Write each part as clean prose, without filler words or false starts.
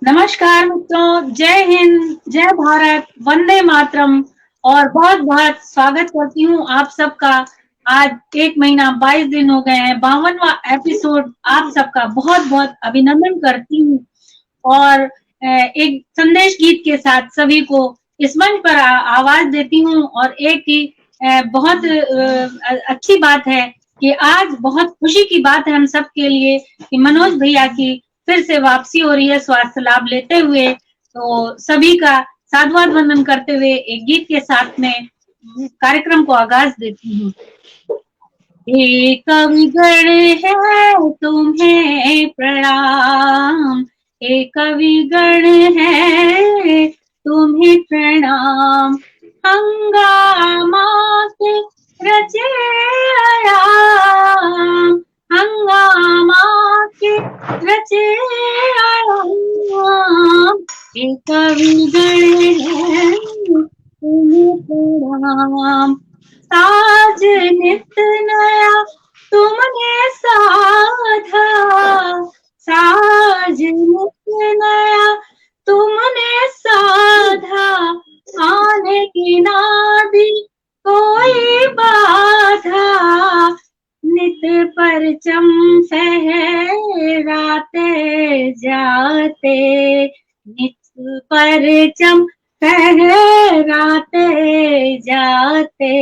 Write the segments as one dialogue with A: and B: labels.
A: नमस्कार मित्रों, जय हिंद, जय भारत, वंदे मातरम। और बहुत बहुत स्वागत करती हूँ आप सबका। आज 1 महीना 22 दिन हो गए हैं, 52वां एपिसोड। आप सबका बहुत बहुत अभिनंदन करती हूँ और एक संदेश गीत के साथ सभी को इस मंच पर आवाज देती हूँ। और एक ही बहुत अच्छी बात है कि आज बहुत खुशी की बात है हम सब के लिए कि मनोज भैया की फिर से वापसी हो रही है स्वास्थ्य लाभ लेते हुए। तो सभी का साधुवाद वंदन करते हुए एक गीत के साथ में कार्यक्रम को आगाज देती हूँ। एक कविगण है तुम्हें प्रणाम, एक कविगण है तुम्हें प्रणाम। हंगामा के रचे आयाम, हंगामा के रचे आयाम। एक कविगण है तुम्हें प्रणाम। साज नित नया तुमने साधा, साज नित नया तुमने साधा। आने की ना दी कोई बाधा, नित परचम फहराते जाते, नित परचम फहराते जाते,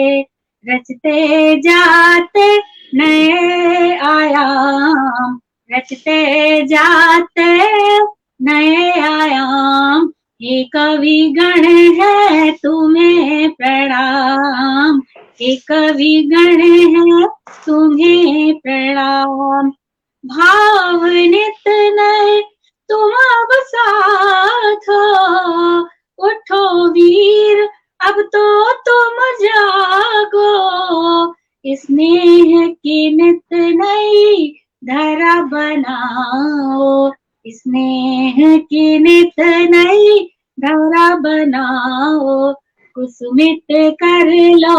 A: रचते जाते नए आयाम, रचते जाते नए आयाम। ये कविगण है तुम्हें प्रणाम, ये कविगण है तुम्हें प्रणाम। भाव नित नए तुम अब साथो, उठो वीर अब तो तुम जागो। स्नेह की नित नई धरा बनाओ, स्नेह की नित नई धरा बनाओ। कुसुमित कर लो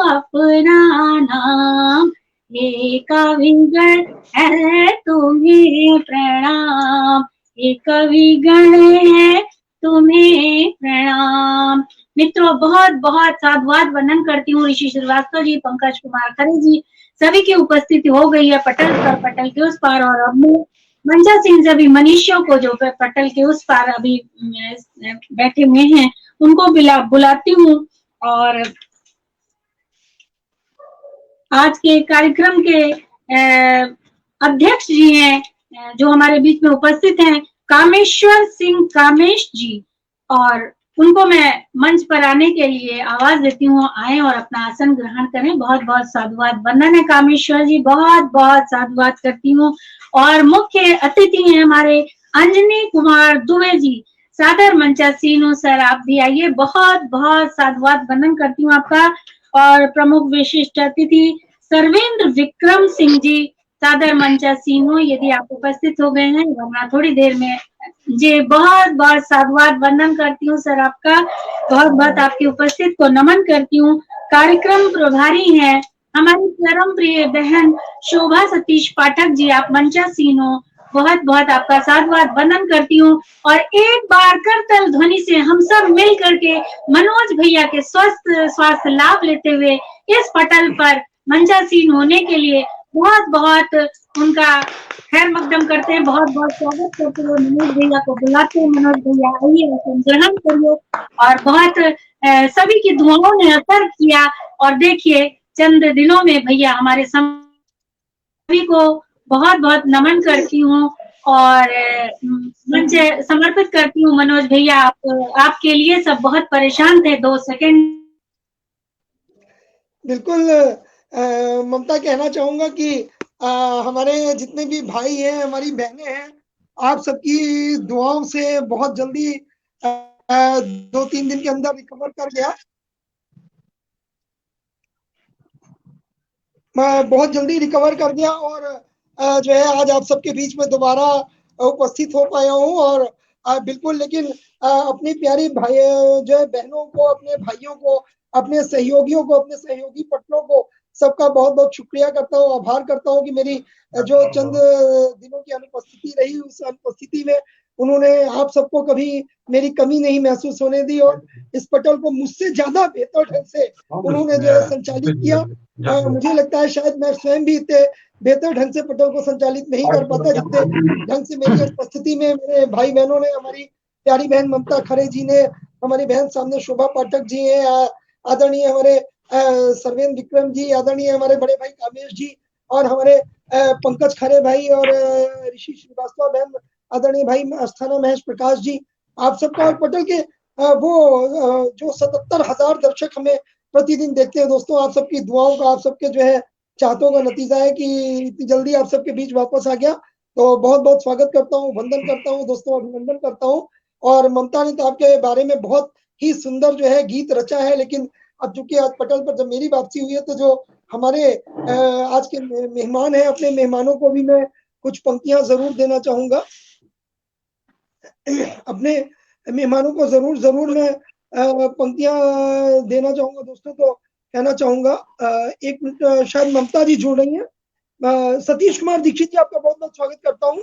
A: अपना नाम, ये कविगण है तुम्हें प्रणाम, ये कविगण है तुम्हें प्रणाम। मित्रों, बहुत बहुत साधुवाद वंदन करती हूँ। ऋषि श्रीवास्तव जी, पंकज कुमार खरे जी, सभी की उपस्थिति हो गई है पटल पर, पटल के उस पार। और अब मंजा सिंह सभी मनुष्यों को जो पटल के उस पार अभी बैठे हुए हैं उनको बुलाती हूँ। और आज के कार्यक्रम के अध्यक्ष जी हैं जो हमारे बीच में उपस्थित हैं, कामेश्वर सिंह कामेश जी, और उनको मैं मंच पर आने के लिए आवाज देती हूँ। आए और अपना आसन ग्रहण करें। बहुत बहुत साधुवाद वंदन है कामेश्वर जी, बहुत बहुत साधुवाद करती हूँ। और मुख्य अतिथि हैं हमारे अंजनी कुमार दुबे जी, सादर मंचासीनो सर, आप भी आइए। बहुत बहुत साधुवाद वंदन करती हूँ आपका। और प्रमुख विशिष्ट अतिथि सर्वेंद्र विक्रम सिंह जी, सादर मंचासीनो, यदि आप उपस्थित हो गए हैं, वरना थोड़ी देर में जी। बहुत बहुत साधुवाद वंदन करती हूँ सर आपका, बहुत बहुत आपकी उपस्थित को नमन करती हूँ। कार्यक्रम प्रभारी हैं हमारी परम प्रिय बहन शोभा सतीश पाठक जी, आप मंचासीनो, बहुत बहुत आपका साधुवाद वंदन करती हूँ। और एक बार करतल ध्वनि से हम सब मिल करके मनोज भैया के स्वस्थ स्वास्थ्य लाभ लेते हुए इस पटल पर मंचासीन होने के लिए बहुत बहुत उनका खैर मकदम करते हैं। बहुत बहुत स्वागत करते हुए मनोज भैया को बुलाते हैं। मनोज भैया आइए, ग्रहण करिए। और बहुत सभी की दुआओं ने असर किया। और देखिए, चंद दिनों में भैया हमारे सभी को बहुत बहुत नमन करती हूँ और मंच समर्पित करती हूँ। मनोज भैया, आपके लिए सब बहुत परेशान थे। 2 सेकंड।
B: बिल्कुल ममता, कहना चाहूंगा कि हमारे जितने भी भाई हैं, हमारी बहनें हैं, आप सबकी दुआओं से बहुत जल्दी 2-3 दिन के अंदर रिकवर कर गया। मैं बहुत जल्दी रिकवर कर गया और जो है आज आप सबके बीच में दोबारा उपस्थित हो पाया हूँ। और बिल्कुल, लेकिन अपनी प्यारी भाई जो है बहनों को, अपने भाइयों को, अपने सहयोगियों को, अपने सहयोगी पटलों को, सबका बहुत बहुत शुक्रिया करता हूँ, आभार करता हूँ कि मेरी जो चंद दिनों की अनुपस्थिति रही, उस अनुपस्थिति में उन्होंने आप सबको कभी मेरी कमी नहीं महसूस होने दी और इस पटल को मुझसे ज्यादा बेहतर ढंग से उन्होंने जो है संचालित किया। मुझे लगता है शायद मैं स्वयं भी इतने बेहतर ढंग से पटल को संचालित नहीं कर पाता जितने ढंग से मेरी उपस्थिति में मेरे भाई बहनों ने, हमारी प्यारी बहन ममता खरे जी ने, हमारी बहन सामने शोभा पाठक जी है, आदरणीय हमारे सर्वेन विक्रम जी, आदरणीय हमारे बड़े भाई कामेश जी, और हमारे पंकज खरे भाई और ऋषि श्रीवास्तव बहन, आदरणीय भाई अस्थाना महेश प्रकाश जी, आप सबका, और पटल के वो जो 77,000 दर्शक हमें प्रतिदिन देखते हैं दोस्तों, आप सबकी दुआओं का, आप सबके जो है चाहतों का नतीजा है कि इतनी जल्दी आप सबके बीच वापस आ गया। तो बहुत बहुत स्वागत करता हूँ, वंदन करता हूँ दोस्तों, अभिनंदन करता हूँ। और ममता ने तो आपके बारे में बहुत ही सुंदर जो है गीत रचा है, लेकिन अब चूंकि आज पटल पर जब मेरी वापसी हुई है तो जो हमारे आज के मेहमान हैं, अपने मेहमानों को भी मैं कुछ पंक्तियां जरूर देना चाहूंगा। अपने मेहमानों को जरूर मैं पंक्तियां देना चाहूंगा दोस्तों। तो कहना चाहूंगा, एक मिनट, शायद ममता जी जुड़ रही हैं। सतीश कुमार दीक्षित जी, आपका बहुत बहुत स्वागत करता हूँ,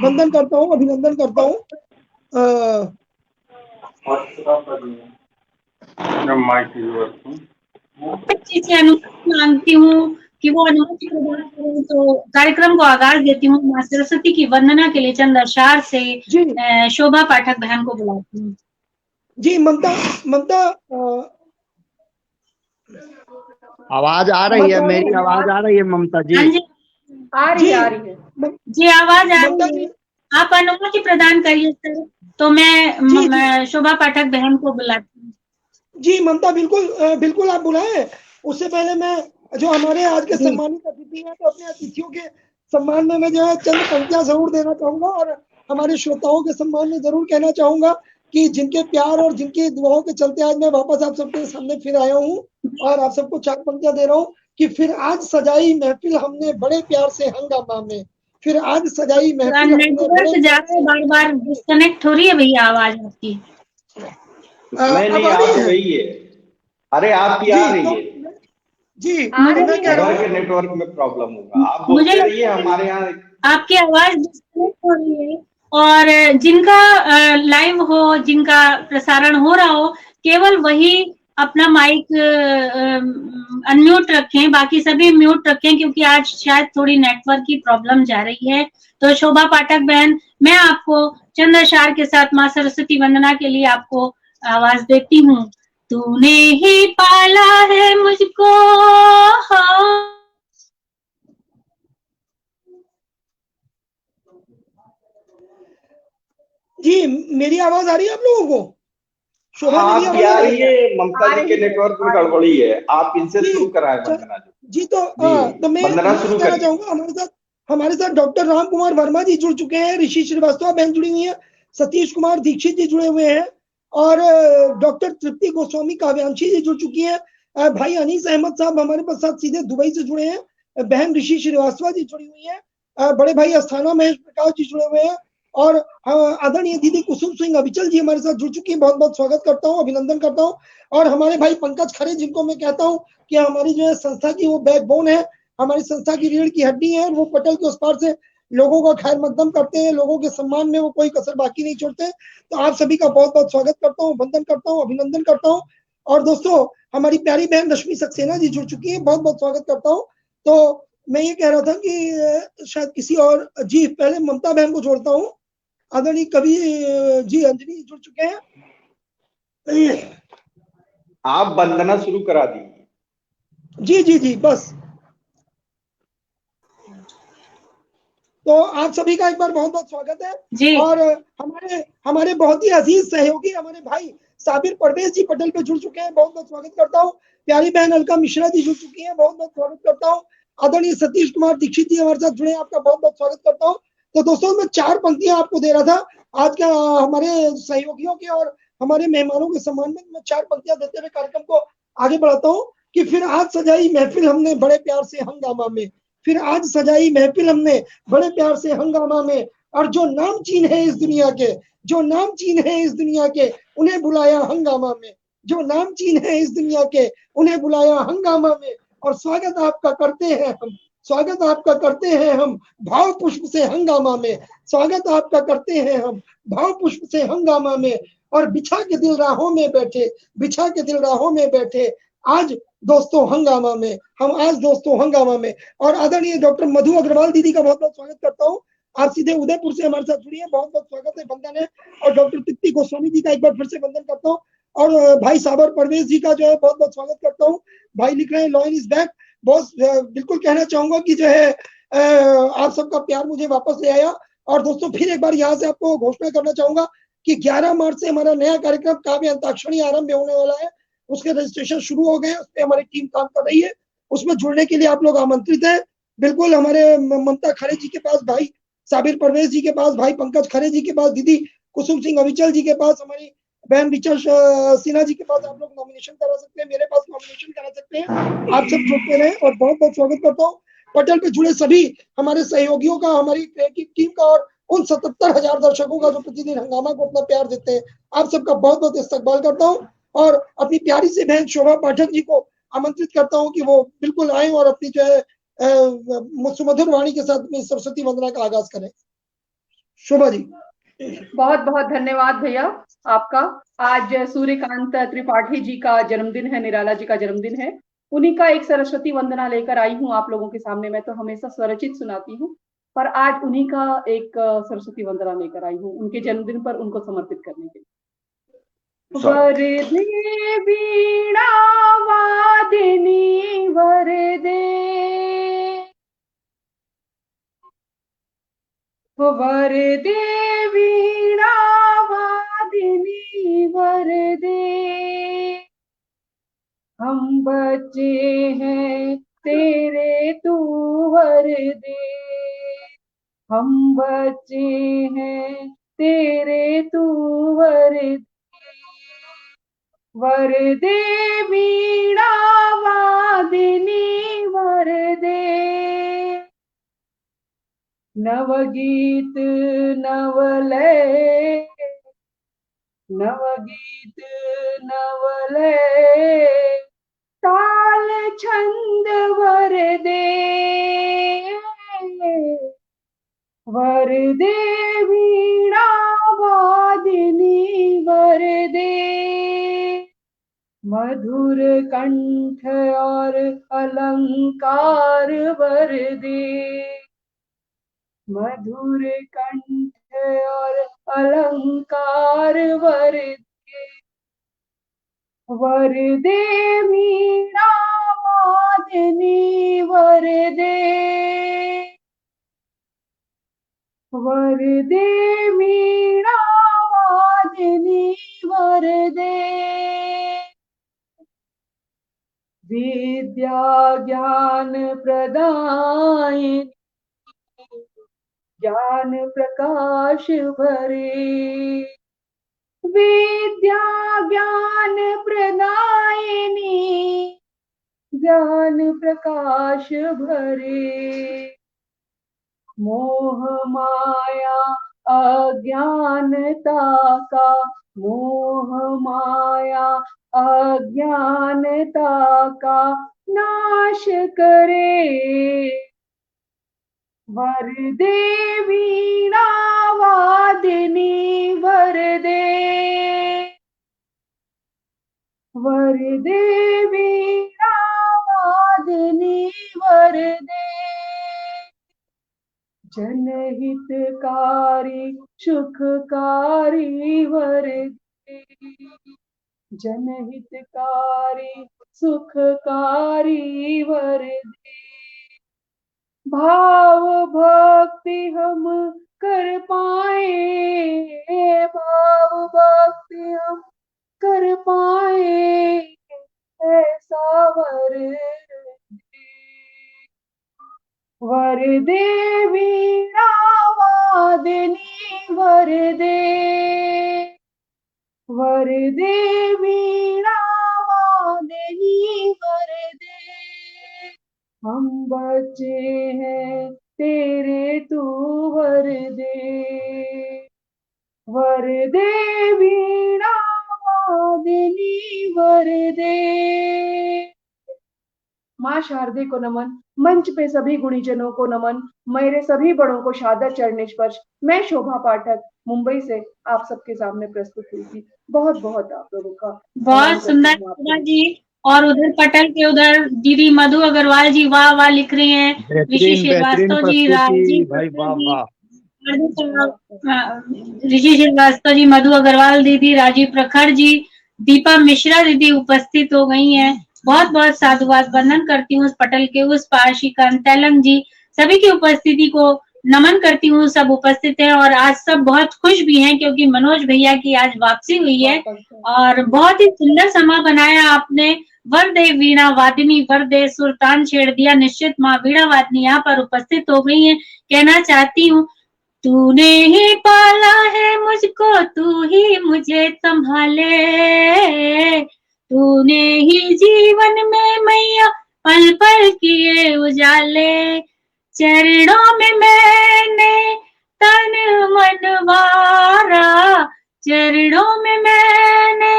B: वंदन करता हूँ, अभिनंदन करता हूँ।
A: मांगती हूँ कि वो अनुमति प्रदान करें तो कार्यक्रम को आगाज देती हूँ। माँ सरस्वती की वंदना के लिए चंद अशार से शोभा पाठक बहन को बुलाती हूँ।
B: जी ममता
C: आवाज आ रही है? मेरी आवाज आ रही है ममता जी?
A: हाँ जी,
D: आ रही है
A: जी, आवाज आ रही है। आप अनुमति प्रदान करिए सर, तो मैं शोभा पाठक बहन को बुलाती हूँ।
B: जी ममता, बिल्कुल आप बुलाएं। उससे पहले मैं जो हमारे आज के सम्मानित अतिथि हैं, तो अपने अतिथियों के सम्मान में मैं जो है चंद पंक्तियां जरूर देना चाहूंगा, और हमारे श्रोताओं के सम्मान में जरूर कहना चाहूंगा कि जिनके प्यार और जिनकी दुआओं के चलते आज मैं वापस आप सबके सामने फिर आया हूँ, और आप सबको 4 पंक्तियां दे रहा हूँ कि फिर आज सजाई महफिल हमने बड़े प्यार से हंगामा में, फिर आज सजाई महफिल।
A: बार डिस्कनेक्ट हो रही है भैया आवाज आपकी?
C: नहीं आ रही है। अरे आपकी आ रही है
B: जी,
C: मैं कह रहा हूँ नेटवर्क में प्रॉब्लम होगा, आप बोलते रहिए। हमारे यहाँ आपकी
A: आवाज डिस्कनेक्ट हो रही है, और जिनका लाइव हो, जिनका प्रसारण हो रहा हो, केवल वही अपना माइक अनम्यूट रखें, बाकी सभी म्यूट रखें, क्योंकि आज शायद थोड़ी नेटवर्क की प्रॉब्लम जा रही है। तो शोभा पाठक बहन, मैं आपको चंद अशार के साथ माँ सरस्वती वंदना के लिए आपको आवाज देती हूँ। तूने ही पाला है मुझको,
B: जी मेरी आवाज आ रही है आप लोगों को?
C: शोभा मेरी आ रही है? ममता जी के नेटवर्क में गड़बड़ी है, आप इनसे शुरू कराएं वंदना जी।
B: तो मैं कहना चाहूंगा, हमारे साथ डॉक्टर राम कुमार वर्मा जी जुड़ चुके हैं, ऋषि श्रीवास्तव बहन जुड़ी हुई है, सतीश कुमार दीक्षित जी जुड़े हुए हैं, और डॉक्टर तृप्ति गोस्वामी काव्यांशी जी जुड़ चुकी है। भाई अनीस अहमद साहब हमारे पास साथ सीधे दुबई से जुड़े हैं, बहन ऋषि श्रीवास्तव जी जुड़ी हुई है, बड़े भाई अस्थाना महेश प्रकाश जी जुड़े हुए हैं, और आदरणीय दीदी कुसुम सिंह अविचल जी हमारे साथ जुड़ चुकी है। बहुत बहुत स्वागत करता हूँ, अभिनंदन करता हूँ। और हमारे भाई पंकज खरे, जिनको मैं कहता हूँ कि हमारी जो है संस्था की वो बैकबोन है, हमारी संस्था की रीढ़ की हड्डी है, वो पटल के उस पार से लोगों का खैर मकदम करते हैं, लोगों के सम्मान में वो कोई कसर बाकी नहीं छोड़ते। तो आप सभी का बहुत बहुत स्वागत करता हूँ, वंदन करता हूँ, अभिनंदन करता हूँ। और दोस्तों, हमारी प्यारी बहन रश्मि सक्सेना जी जुड़ चुकी है, बहुत बहुत स्वागत करता हूँ। तो मैं ये कह रहा था कि शायद किसी और जी, पहले ममता बहन को जोड़ता हूँ। आदरणीय कवि जी अंजलि जुड़ चुके हैं,
C: आप वंदना शुरू करा दीजिए।
B: जी बस। तो आप सभी का एक बार बहुत बहुत स्वागत है
A: जी।
B: और हमारे बहुत ही अजीज सहयोगी हमारे भाई साबिर परवेज जी पटल पे जुड़ चुके हैं, बहुत बहुत स्वागत करता हूँ। प्यारी बहन अलका मिश्रा जी जुड़ चुकी हैं, बहुत बहुत स्वागत करता हूँ। आदरणीय सतीश कुमार दीक्षित जी हमारे साथ जुड़े, आपका बहुत बहुत स्वागत करता हूँ। तो दोस्तों, मैं 4 पंक्तियां आपको दे रहा था आज का हमारे सहयोगियों के और हमारे मेहमानों के सम्मान में। मैं 4 पंक्तियां देते हुए कार्यक्रम को आगे बढ़ाता हूँ कि फिर आज सजाई महफिल हमने बड़े प्यार से हंगामा में, फिर आज सजाई महफिल हमने बड़े प्यार से हंगामा में, और जो नामचीन है इस दुनिया के, जो नामचीन है इस दुनिया के, उन्हें बुलाया हंगामा में, जो नामचीन है इस दुनिया के, उन्हें बुलाया हंगामा में, और स्वागत आपका करते हैं हम, स्वागत आपका करते हैं हम भाव पुष्प से हंगामा में, स्वागत आपका करते हैं हम भाव पुष्प से हंगामा में। और बिछा के दिल राहों में बैठे, बिछा के दिल राहों में बैठे आज दोस्तों हंगामा में, हम आज दोस्तों हंगामा में। और आदरणीय डॉक्टर मधु अग्रवाल दीदी का बहुत बहुत स्वागत करता हूँ। आप सीधे उदयपुर से हमारे साथ जुड़िए, बहुत बहुत स्वागत है, वंदन है। और डॉक्टर तृप्ति गोस्वामी जी का एक बार फिर से वंदन करता हूँ। और भाई साबर परवेज जी का जो है बहुत बहुत स्वागत करता हूँ। भाई लिख रहे हैं लॉयन इज बैक। बहुत बिल्कुल कहना चाहूंगा कि जो है आप सबका प्यार मुझे वापस ले आया। और दोस्तों फिर एक बार यहाँ से आपको घोषणा करना चाहूंगा कि 11 मार्च से हमारा नया कार्यक्रम काव्य अंताक्षरी आरंभ होने वाला है। उसके रजिस्ट्रेशन शुरू हो गए, उस पर हमारी टीम काम कर रही है। उसमें जुड़ने के लिए आप लोग आमंत्रित हैं। बिल्कुल हमारे ममता खरे जी के पास, भाई साबिर परवेज जी के पास, भाई पंकज खरे जी के पास, दीदी कुसुम सिंह अविचल जी के पास, हमारी बहन ऋचा सिन्हा जी के पास आप लोग नॉमिनेशन करा सकते हैं, मेरे पास नॉमिनेशन करा सकते हैं। आप सब जुड़ते रहे और बहुत बहुत स्वागत करता हूँ। पटल पे जुड़े सभी हमारे सहयोगियों का, हमारी क्रिएटिव टीम का और उन 77,000 दर्शकों का जो प्रतिदिन हंगामा को अपना प्यार देते हैं, आप सबका बहुत बहुत इस्तकबाल करता हूँ। और अपनी प्यारी सी बहन शोभा पाठक जी को आमंत्रित करता हूँ कि वो बिल्कुल आए और अपनी जो है सुमधुर वाणी के साथ में सरस्वती वंदना का आगाज करें। शोभा जी।
D: बहुत बहुत धन्यवाद भैया आपका। आज सूर्यकांत त्रिपाठी जी का जन्मदिन है, निराला जी का जन्मदिन है। उन्हीं का एक सरस्वती वंदना लेकर आई हूँ आप लोगों के सामने। मैं तो हमेशा स्वरचित सुनाती हूँ, पर आज उन्हीं का एक सरस्वती वंदना लेकर आई हूँ उनके जन्मदिन पर उनको समर्पित करने के लिए। वरदे वीणा वादिनी वरदे, वरदे वीणा वादिनी वरदे। हम बच्चे हैं तेरे तू वरदे, हम बच्चे हैं तेरे तू वरदे। वरदे वीणा वादिनी वरदे, नवगीत नवलय, नवगीत नवलय, ताल छंद वरदे। वरदे वीणा वादिनी वरदे, मधुर कंठ और अलंकार वरदे, मधुर कंठ और अलंकार वरदे। वरदे वीणा वादिनी वरदे, वरदे वीणा वादिनी वरदे। विद्या ज्ञान प्रदायिनी, ज्ञान प्रकाश भरे। विद्या ज्ञान प्रदायिनी, ज्ञान प्रकाश भरे। मोह माया अज्ञानता का, मोह माया अज्ञानता का नाश करे। वरदे वीणा वादिनी वरदे, वरदे वीणा वादिनी वरदे। जनहितकारी सुखकारी वरदे, जनहितकारी सुखकारी वरदे। भाव भक्ति हम कर पाए, भाव भक्ति हम कर पाए, ऐसा वरदे। वरदे वीणा वादिनी वरदे, वरदे वीणा वादिनी वरदे। हम बच्चे हैं तेरे तू वरदे, वरदे वीणा वादिनी वरदे। माँ शारदे को नमन, मंच पे सभी गुणीजनों को नमन, मेरे सभी बड़ों को सादर चरण स्पर्श। मैं शोभा पाठक मुंबई से आप सबके सामने प्रस्तुत हुई थी। बहुत बहुत आप लोगों का
A: बहुत सुंदर शोभा जी। और उधर पटल के उधर दीदी मधु अग्रवाल जी वाह वाह लिख रही हैं। ऋषि श्रीवास्तव जी, राजीव
E: भाई वाह वाह।
A: ऋषि श्रीवास्तव जी, मधु अग्रवाल दीदी, राजीव प्रखर जी, दीपा मिश्रा दीदी उपस्थित हो गई हैं। बहुत बहुत साधुवाद वंदन करती हूँ। पटल के उस पार श्रीकांत तेलंग जी, सभी की उपस्थिति को नमन करती हूँ। सब उपस्थित हैं और आज सब बहुत खुश भी हैं क्योंकि मनोज भैया की आज वापसी हुई है और बहुत ही सुंदर समा बनाया आपने। वरदे वीणा वादिनी, वरदे सुरतान छेड़ दिया। निश्चित माँ वीणा वादिनी यहाँ पर उपस्थित हो गई हैं। कहना चाहती हूँ, तूने ही पाला है मुझको, तू ही मुझे संभाले, तूने ही जीवन में मैया पल पल किए उजाले, चरणों में मैंने तन मन वारा, चरणों में मैंने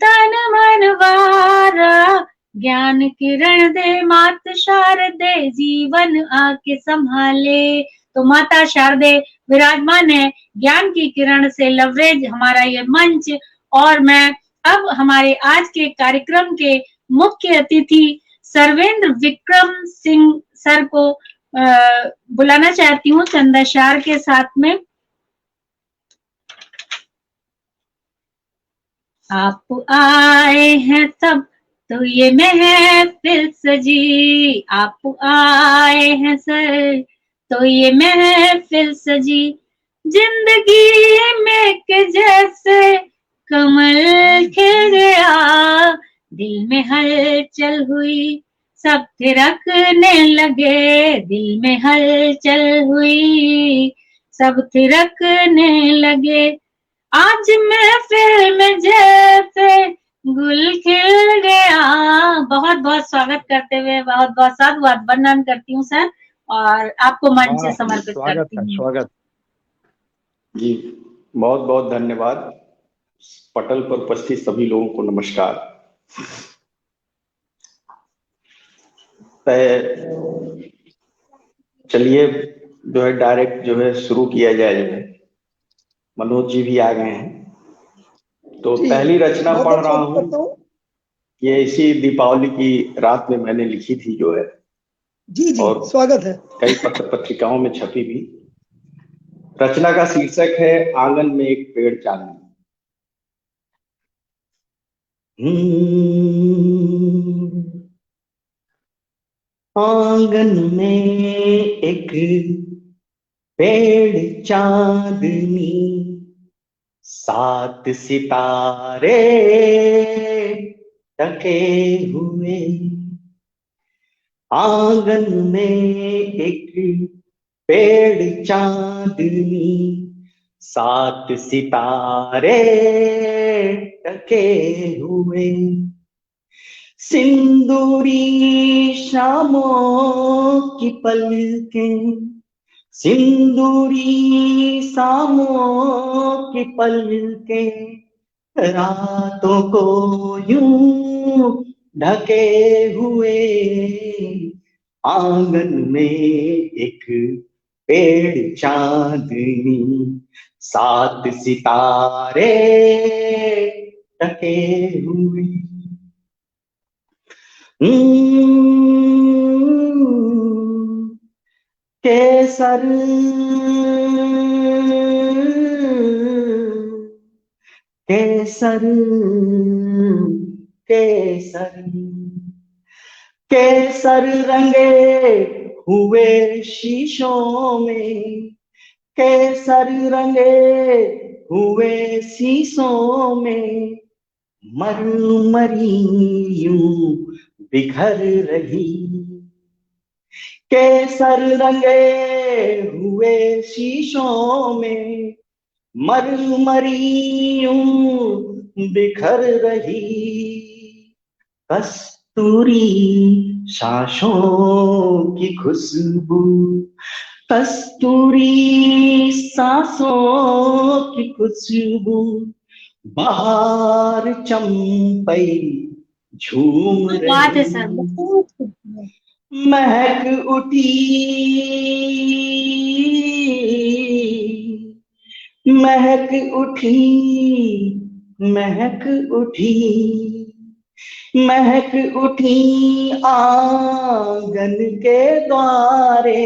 A: तन मन वारा, ज्ञान किरण दे मात शारदे, जीवन आके संभाले। तो माता शारदे विराजमान है ज्ञान की किरण से लवरेज हमारा ये मंच। और मैं अब हमारे आज के कार्यक्रम के मुख्य अतिथि सर्वेंद्र विक्रम सिंह सर को बुलाना चाहती हूँ चंदाशार के साथ में। आप आए हैं तब तो ये महफिल सजी, आप आए हैं सर तो ये महफिल सजी, जिंदगी में के जैसे कमल खिल गया, दिल में हलचल हुई सब थिरकने लगे, दिल में हलचल हुई सब थिरकने लगे, आज महफिल में जैसे गुल खिल गया। बहुत बहुत स्वागत करते हुए बहुत बहुत साधुवाद वंदन करती हूँ सर और आपको मंच से समर्पित करती हूँ।
E: स्वागत
C: जी, बहुत बहुत धन्यवाद। पटल पर उपस्थित सभी लोगों को नमस्कार। चलिए जो है डायरेक्ट जो है शुरू किया जाए। मनोज जी भी आ गए हैं तो पहली रचना पढ़ रहा हूँ। ये इसी दीपावली की रात में मैंने लिखी थी जो है।
B: जी जी,
C: और
B: स्वागत है।
C: कई पत्र पत्रिकाओं में छपी भी। रचना का शीर्षक है आंगन में एक पेड़ चांदनी। आंगन में एक पेड़ चांदनी, 7 सितारे टके हुए, आंगन में एक पेड़ चांदनी, 7 सितारे टके हुए, सिंदूरी शामों की पलकें, सिंदूरी शामों की पलकें, रातों को यूं ढके हुए, आंगन में एक पेड़ चांदनी, 7 सितारे टके हुए। केसर केसर केसर केसर रंगे हुए शीशों में, केसर रंगे हुए शीशों में, मरमरी यूं बिखर रही, केसर रंगे हुए शीशों में, मरमरी यूं बिखर रही, कस्तूरी सांसों की खुशबू, कस्तूरी सांसों की खुशबू, बाहर चंपई झूम
A: बात है सर,
C: रही,
A: बहुत खूबसूरत।
C: महक उठी, महक उठी, महक उठी, महक उठी आंगन के द्वारे,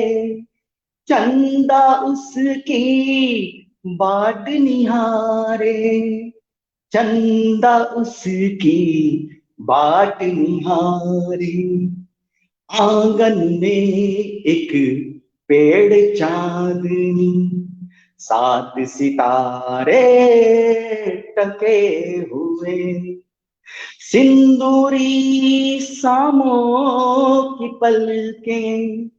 C: चंदा उसकी बाट निहारे, चंदा उसकी बाट निहारे। आंगन में एक पेड़ चांदनी, 7 सितारे टके हुए, सिंदूरी शामों की पलकें,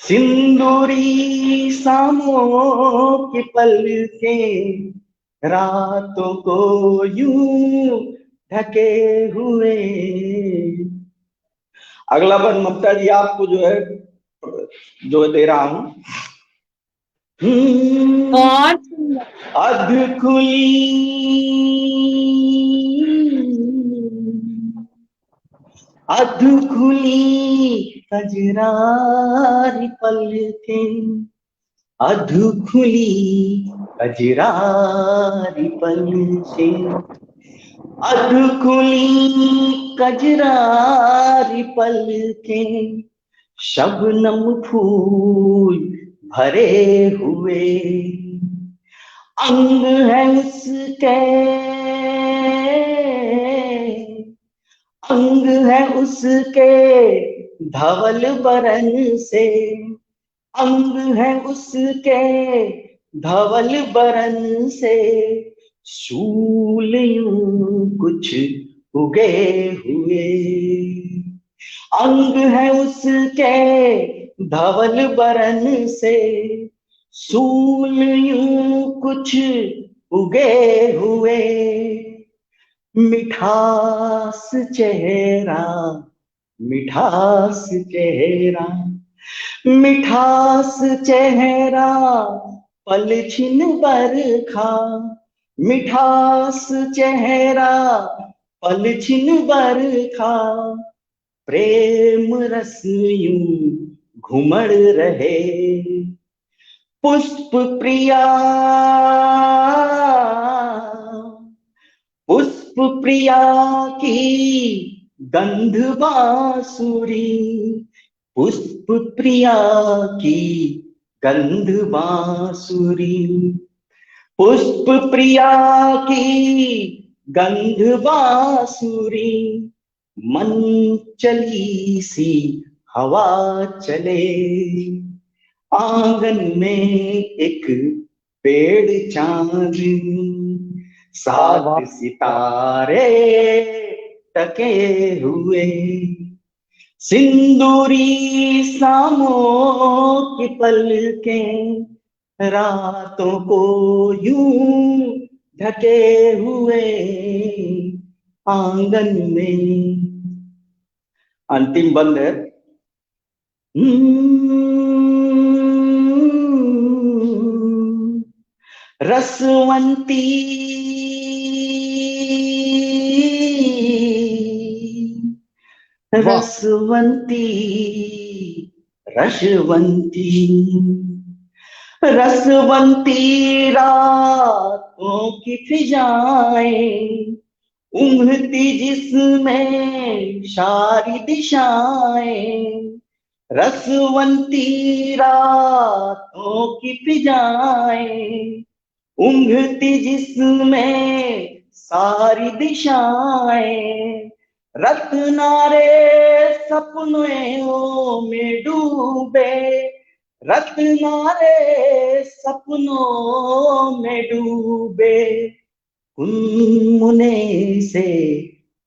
C: सिंदूरी शामों की पलकें, रातों को यूं ढके हुए। अगला पद ममता जी आपको जो दे रहा हूं।
A: बहुत सुंदर।
C: अध खुली, अध खुली कजरारी पलकें, अध खुली कजरारी पलकें, अध खुली कजरारी पलकें, शबनम फूल भरे हुए, अंग है उसके, अंग है उसके धवल बरन से, अंग है उसके धवल बरन से, शूल यूं कुछ उगे हुए, अंग है उसके धवल बरन से, सूल यूं कुछ उगे हुए, मिठास चेहरा, मिठास चेहरा, मिठास चेहरा, पलछिन बरखा, मिठास चेहरा, पलछिन बरखा, प्रेम रस यूं घुमड़ रहे, पुष्प प्रिया, पुष्प प्रिया की गंध बांसुरी, पुष्प प्रिया की गंध बांसुरी, पुष्प प्रिया की गंध बांसुरी, मन चली सी हवा चले, आंगन में एक पेड़ चांदनी, 7 सितारे टके हुए, सिंदूरी शामों की पलकें, रातों को यूं ढके हुए, आंगन में। अंतिम बंद है। रसवंती, रसवंती, रसवंती, रसवंती रातों की फिजाएं, उम्हती जिसमें सारी दिशाएं, रसवंती रातों की फिजाएं, उम्हती जिसमें सारी दिशाएं, रत्नारे सपनों में डूबे, रत्नारे सपनों में डूबे, मुने से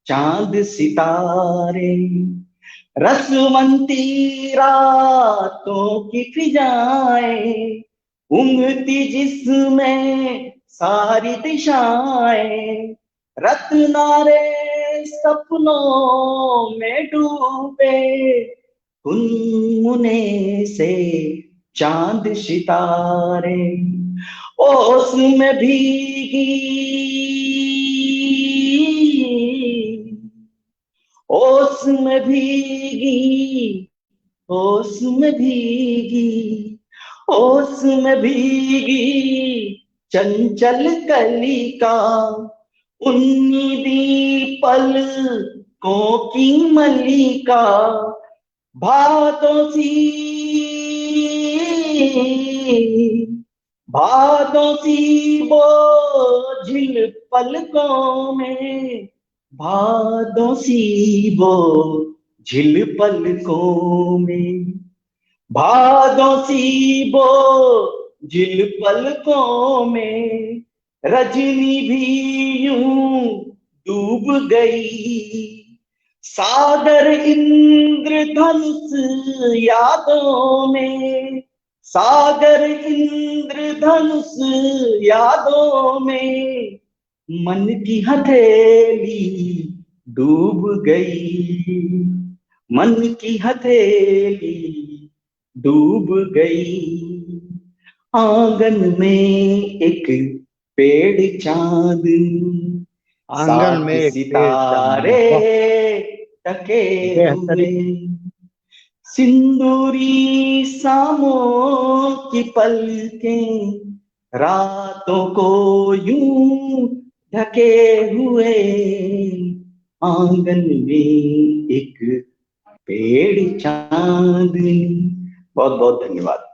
C: चांद सितारे, रसवंती रातों की फिजाएं, उम्हती जिसमें सारी दिशाएं, रत्नारे सपनों में डूबे, मुने से चांद सितारे, ओस में भीगी, ओस में भीगी, ओस में भीगी, ओस में भीगी चंचल कलिका, उन्नीदी पलकों की मल्लिका, भादों सी बोझिल पलकों में, भादों सी बोझिल पलकों में, भादों सी बोझिल पलकों में, रजनी भी यूं डूब गई, सागर इंद्रधनुष यादों में, सागर इंद्रधनुष यादों में, मन की हथेली डूब गई, मन की हथेली डूब गई, आंगन में एक पेड़ चांद,
E: आंगन में एक
C: सितारे टके हुए, सिंदूरी शामों की पलकें रातों को यूं ढके हुए, आंगन में एक पेड़ चांद। बहुत बहुत धन्यवाद।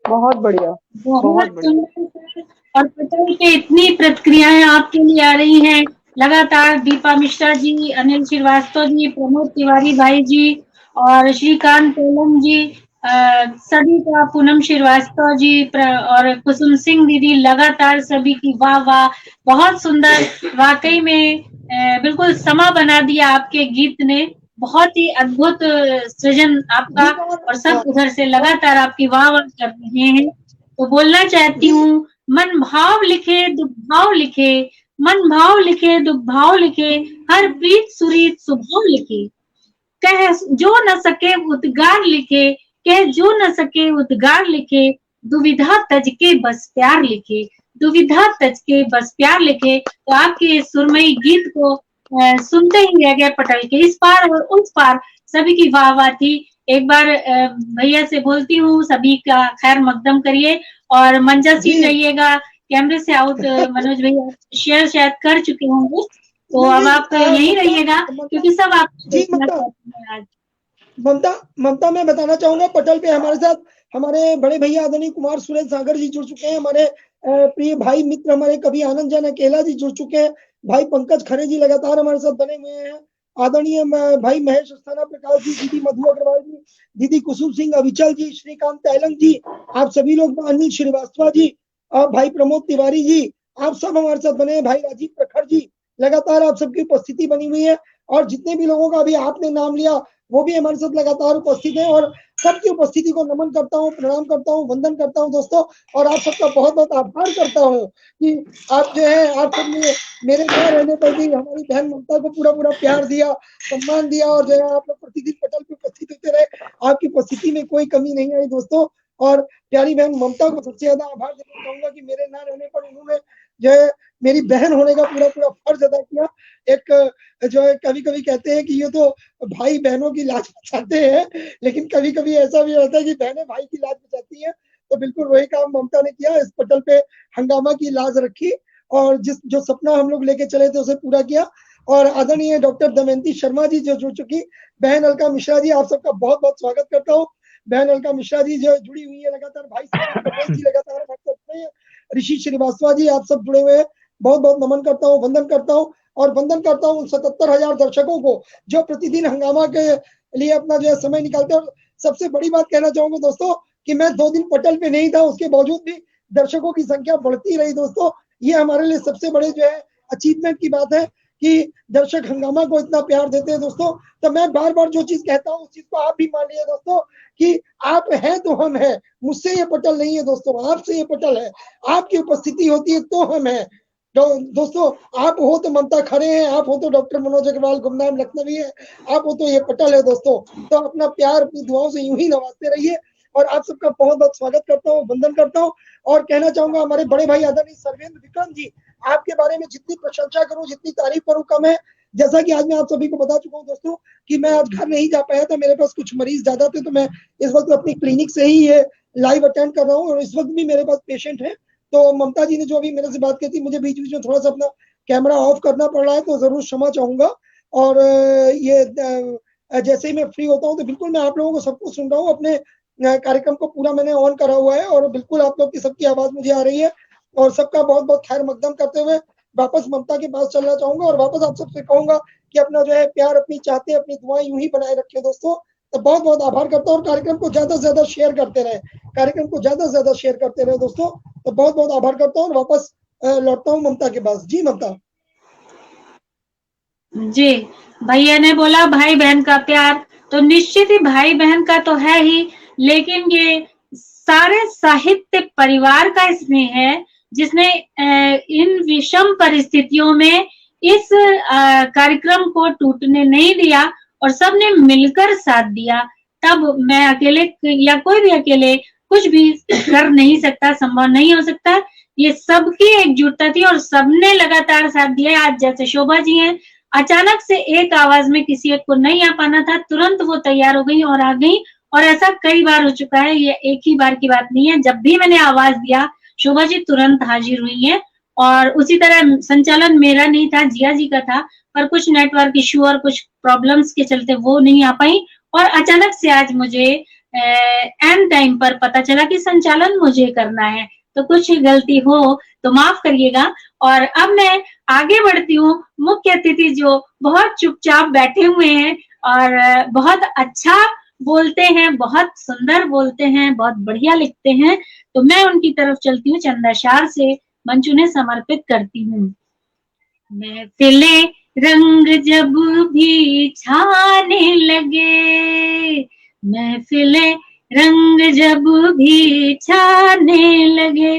D: बहुत बढ़िया,
A: बहुत सुंदर। और पटल पे इतनी प्रतिक्रियाएं आपके लिए आ रही हैं लगातार। दीपा मिश्रा जी, अनिल श्रीवास्तव जी, प्रमोद तिवारी भाई जी और श्रीकांत तेलंग जी, सभी का, पूनम श्रीवास्तव जी और कुसुम सिंह दीदी, लगातार सभी की वाह वाह, बहुत सुंदर। वाकई में बिल्कुल समा बना दिया आपके गीत ने, बहुत ही अद्भुत सृजन आपका, और सब उधर से लगातार आपकी वाह वाह कर रहे हैं। तो बोलना चाहती हूँ, मन भाव लिखे दुख भाव लिखे, मन भाव लिखे दुख भाव लिखे, हर प्रीत सुरीत सुभाव लिखे, कह जो न सके उद्गार लिखे, कह जो न सके उद्गार लिखे, दुविधा तज के बस प्यार लिखे, दुविधा तज के बस प्यार लिखे। तो आपके सुरमई गीत को सुनते ही रह गए पटल के इस पार और उस पार, सभी की वाह वाह थी। एक बार भैया से बोलती हूँ, सभी का खैर मकदम करिए और मंजा सीट रहिएगा। कैमरे से आउट मनोज भैया शेयर शायद कर चुके होंगे, तो अब आप यहीं रहिएगा क्योंकि सब आप
B: ममता मैं बताना चाहूंगा, पटल पे हमारे साथ हमारे बड़े भैया आदरणीय कुमार सुरेश सागर जी जुड़ चुके हैं, हमारे प्रिय भाई मित्र हमारे कवि आनंद जैन अकेला जी जुड़ चुके हैं, भाई पंकज खरे जी लगातार हमारे साथ बने हुए हैं, आदरणीय भाई महेश अस्थाना प्रकाश जी, दीदी मधु अग्रवाल जी, दीदी कुसुम सिंह अविचल जी, श्रीकांत तैलंग जी, आप सभी लोग, अनिल श्रीवास्तव जी, भाई प्रमोद तिवारी जी, आप सब हमारे साथ बने हैं, भाई राजीव प्रखर जी, लगातार आप सबकी उपस्थिति बनी हुई है। और जितने भी लोगों का अभी आपने नाम लिया वो भी हमारे साथ लगातार उपस्थित है, और सबकी उपस्थिति को नमन करता हूँ, प्रणाम करता हूँ, वंदन करता हूँ दोस्तों, और आप सबका बहुत बहुत आभार करता हूँ कि आप जो है, आप सबने मेरे घर रहने पर भी हमारी बहन ममता को पूरा पूरा प्यार दिया, सम्मान दिया, और जो है आप लोग प्रतिदिन पटल पे उपस्थित होते रहे। आपकी उपस्थिति में कोई कमी नहीं आई दोस्तों, और प्यारी बहन ममता को सबसे ज्यादा आभार देना चाहूंगा कि मेरे ना रहने पर उन्होंने जो है मेरी बहन होने का पूरा पूरा फर्ज अदा किया। एक जो है कभी कभी कहते हैं कि ये तो भाई बहनों की लाज बचाते हैं, लेकिन कभी कभी ऐसा भी होता है कि बहनें भाई की लाज बचाती हैं, तो बिल्कुल वही काम ममता ने किया, इस पटल पे हंगामा की लाज रखी और जो सपना हम लोग लेके चले थे उसे पूरा किया। और आदरणीय डॉक्टर दमयंती शर्मा जी जो जुड़ चुकी, बहन अलका मिश्रा जी, आप सबका बहुत बहुत स्वागत करता हूँ। बहन अलका मिश्रा जी जो जुड़ी हुई है लगातार, भाई जी लगातार हमारे साथ हैं, ऋषि श्रीवास्तव जी, आप सब जुड़े हुए हैं, बहुत बहुत नमन करता हूँ, वंदन करता हूँ, और वंदन करता हूँ उन 77,000 दर्शकों को जो प्रतिदिन हंगामा के लिए अपना जो है समय निकालते हैं। और सबसे बड़ी बात कहना चाहूंगा दोस्तों कि मैं 2 दिन पटल पे नहीं था, उसके बावजूद भी दर्शकों की संख्या बढ़ती रही दोस्तों, ये हमारे लिए सबसे बड़े जो है अचीवमेंट की बात है कि दर्शक हंगामा को इतना प्यार देते हैं दोस्तों। तो मैं बार बार जो चीज कहता हूँ उस चीज को आप भी मान लीजिए दोस्तों कि आप हैं तो हम हैं, मुझसे ये पटल नहीं है दोस्तों, आपसे ये पटल है, आपकी उपस्थिति होती है तो हम हैं दोस्तों। आप हो तो ममता खरे हैं, आप हो तो डॉक्टर मनोज अग्रवाल गुमनाम लखनवी है, आप हो तो ये पटल है दोस्तों। तो अपना प्यार अपनी दुआओं से यूं ही नवाजते रहिए, और आप सबका बहुत बहुत स्वागत करता हूँ, वंदन करता हूँ। और कहना चाहूंगा हमारे बड़े भाई आदरणीय सर्वेंद्र विक्रम जी, आपके बारे में जितनी प्रशंसा करूं, जितनी तारीफ करूं कम है। जैसा कि आज मैं आप सभी को बता चुका हूँ दोस्तों कि मैं आज घर नहीं जा पाया था, मेरे पास कुछ मरीज ज्यादा थे, तो मैं इस वक्त अपनी क्लिनिक से ही ये लाइव अटेंड कर रहा हूँ और इस वक्त भी मेरे पास पेशेंट है। तो ममता जी ने जो अभी मेरे से बात की थी, मुझे बीच बीच में थोड़ा सा अपना कैमरा ऑफ करना पड़ रहा है, तो जरूर क्षमा चाहूंगा। और ये जैसे ही मैं फ्री होता हूँ तो बिल्कुल मैं आप लोगों को सबको सुन रहा हूँ। अपने कार्यक्रम को पूरा मैंने ऑन करा हुआ है और बिल्कुल आप लोग की सबकी आवाज मुझे आ रही है और सबका बहुत बहुत खैर मकदम करते हुए वापस ममता के पास चलना चाहूंगा और वापस आप सबसे कहूंगा कि अपना जो है प्यार, अपनी चाहते, अपनी दुआएं यूं ही बनाए रखें दोस्तों। तो बहुत बहुत आभार करता हूँ और कार्यक्रम को ज्यादा से ज्यादा शेयर करते रहे, कार्यक्रम को ज्यादा से ज्यादा शेयर करते रहे दोस्तों। तो बहुत बहुत आभार करता हूँ और वापस लौटता हूँ ममता के पास। जी ममता
A: जी, भैया ने बोला भाई बहन का प्यार, तो निश्चित ही भाई बहन का तो है ही, लेकिन ये सारे साहित्य परिवार का स्नेह है जिसने इन विषम परिस्थितियों में इस कार्यक्रम को टूटने नहीं दिया और सबने मिलकर साथ दिया। तब मैं अकेले या कोई भी अकेले कुछ भी कर नहीं सकता, संभव नहीं हो सकता। ये सबकी एकजुटता थी और सबने लगातार साथ दिया। आज जैसे शोभा जी हैं, अचानक से एक आवाज में किसी एक को नहीं आ पाना था, तुरंत वो तैयार हो गई और आ गई। और ऐसा कई बार हो चुका है, ये एक ही बार की बात नहीं है। जब भी मैंने आवाज दिया, शोभा जी तुरंत हाजिर हुई है। और उसी तरह संचालन मेरा नहीं था, जिया जी का था, पर कुछ नेटवर्क इश्यू और कुछ प्रॉब्लम्स के चलते वो नहीं आ पाई। और अचानक से आज मुझे एंड टाइम पर पता चला कि संचालन मुझे करना है, तो कुछ गलती हो तो माफ करिएगा। और अब मैं आगे बढ़ती हूँ। मुख्य अतिथि जो बहुत चुपचाप बैठे हुए हैं और बहुत अच्छा बोलते हैं, बहुत सुंदर बोलते हैं, बहुत बढ़िया लिखते हैं, तो मैं उनकी तरफ चलती हूँ। चंदा शार से मंच उन्हें समर्पित करती हूँ। महफिले रंग जब भी छाने लगे, महफिले रंग जब भी छाने लगे,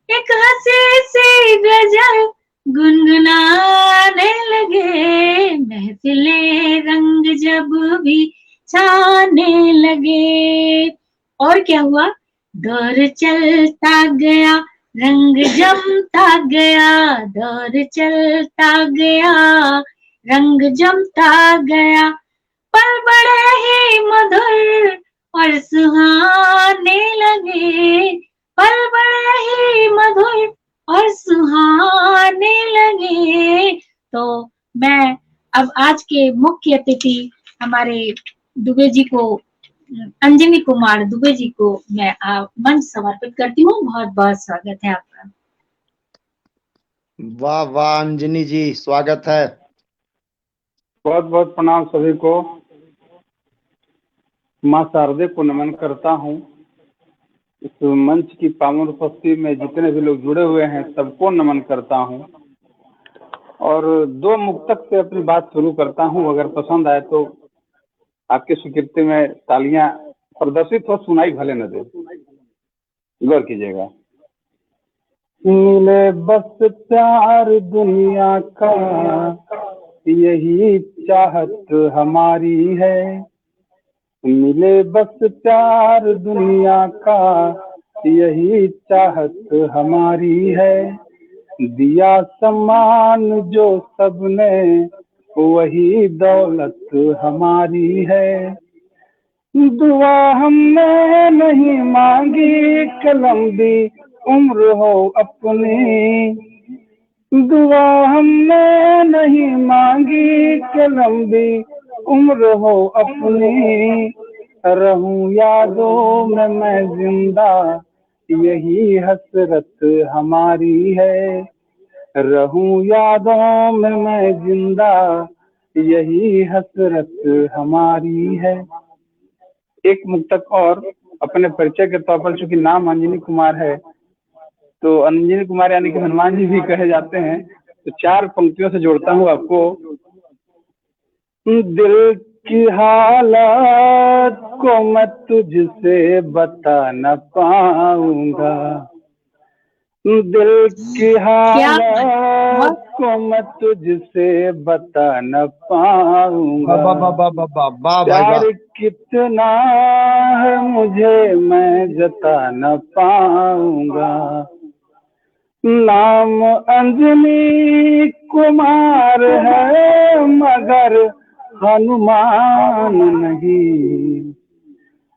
A: एक हंसी सी गजल गुनगुनाने लगे, महफिले रंग जब भी छाने लगे। और क्या हुआ? दौर चलता गया, रंग जमता गया, दौर चलता गया, रंग जमता गया, पल बड़े ही मधुर और सुहाने लगे, पल बड़े ही मधुर और सुहाने लगे। तो मैं अब आज के मुख्य अतिथि हमारे दुबे जी को, अंजनी कुमार दुबे जी को मैं मंच समर्पित करती हूँ। बहुत बहुत स्वागत है आपका।
E: वाह वाह अंजनी जी, स्वागत है।
F: बहुत बहुत प्रणाम सभी को। माँ शारदे को नमन करता हूँ। इस मंच की पावन उपस्थिति में जितने भी लोग जुड़े हुए हैं सबको नमन करता हूँ और दो मुक्तक से अपनी बात शुरू करता हूँ। अगर पसंद आए तो आपकी स्वीकृति में तालियां प्रदर्शित हो, सुनाई भले न दे, गौर कीजिएगा। मिले बस प्यार दुनिया का, यही चाहत हमारी है, मिले बस प्यार दुनिया का, यही चाहत हमारी है, दिया सम्मान जो सबने वही दौलत हमारी है, दुआ हमने नहीं मांगी कलम दी उम्र हो अपनी, दुआ हमने नहीं मांगी कलम दी उम्र हो अपनी, रहूं यादों में मैं जिंदा, यही हसरत हमारी है, रहूं यादों में मैं जिंदा, यही हसरत हमारी है। एक मुक्तक और अपने परिचय के तौर पर, चूंकि नाम अंजनी कुमार है तो अंजनी कुमार यानी कि हनुमान जी भी कहे जाते हैं, तो चार पंक्तियों से जोड़ता हूँ आपको। दिल की हालत को मैं तुझसे बता न पाऊंगा, दिल की हालत को मैं तुझसे बता न पाऊंगा, प्यार कितना है मुझे मैं जता न पाऊंगा, नाम अंजनी कुमार है मगर हनुमान नहीं।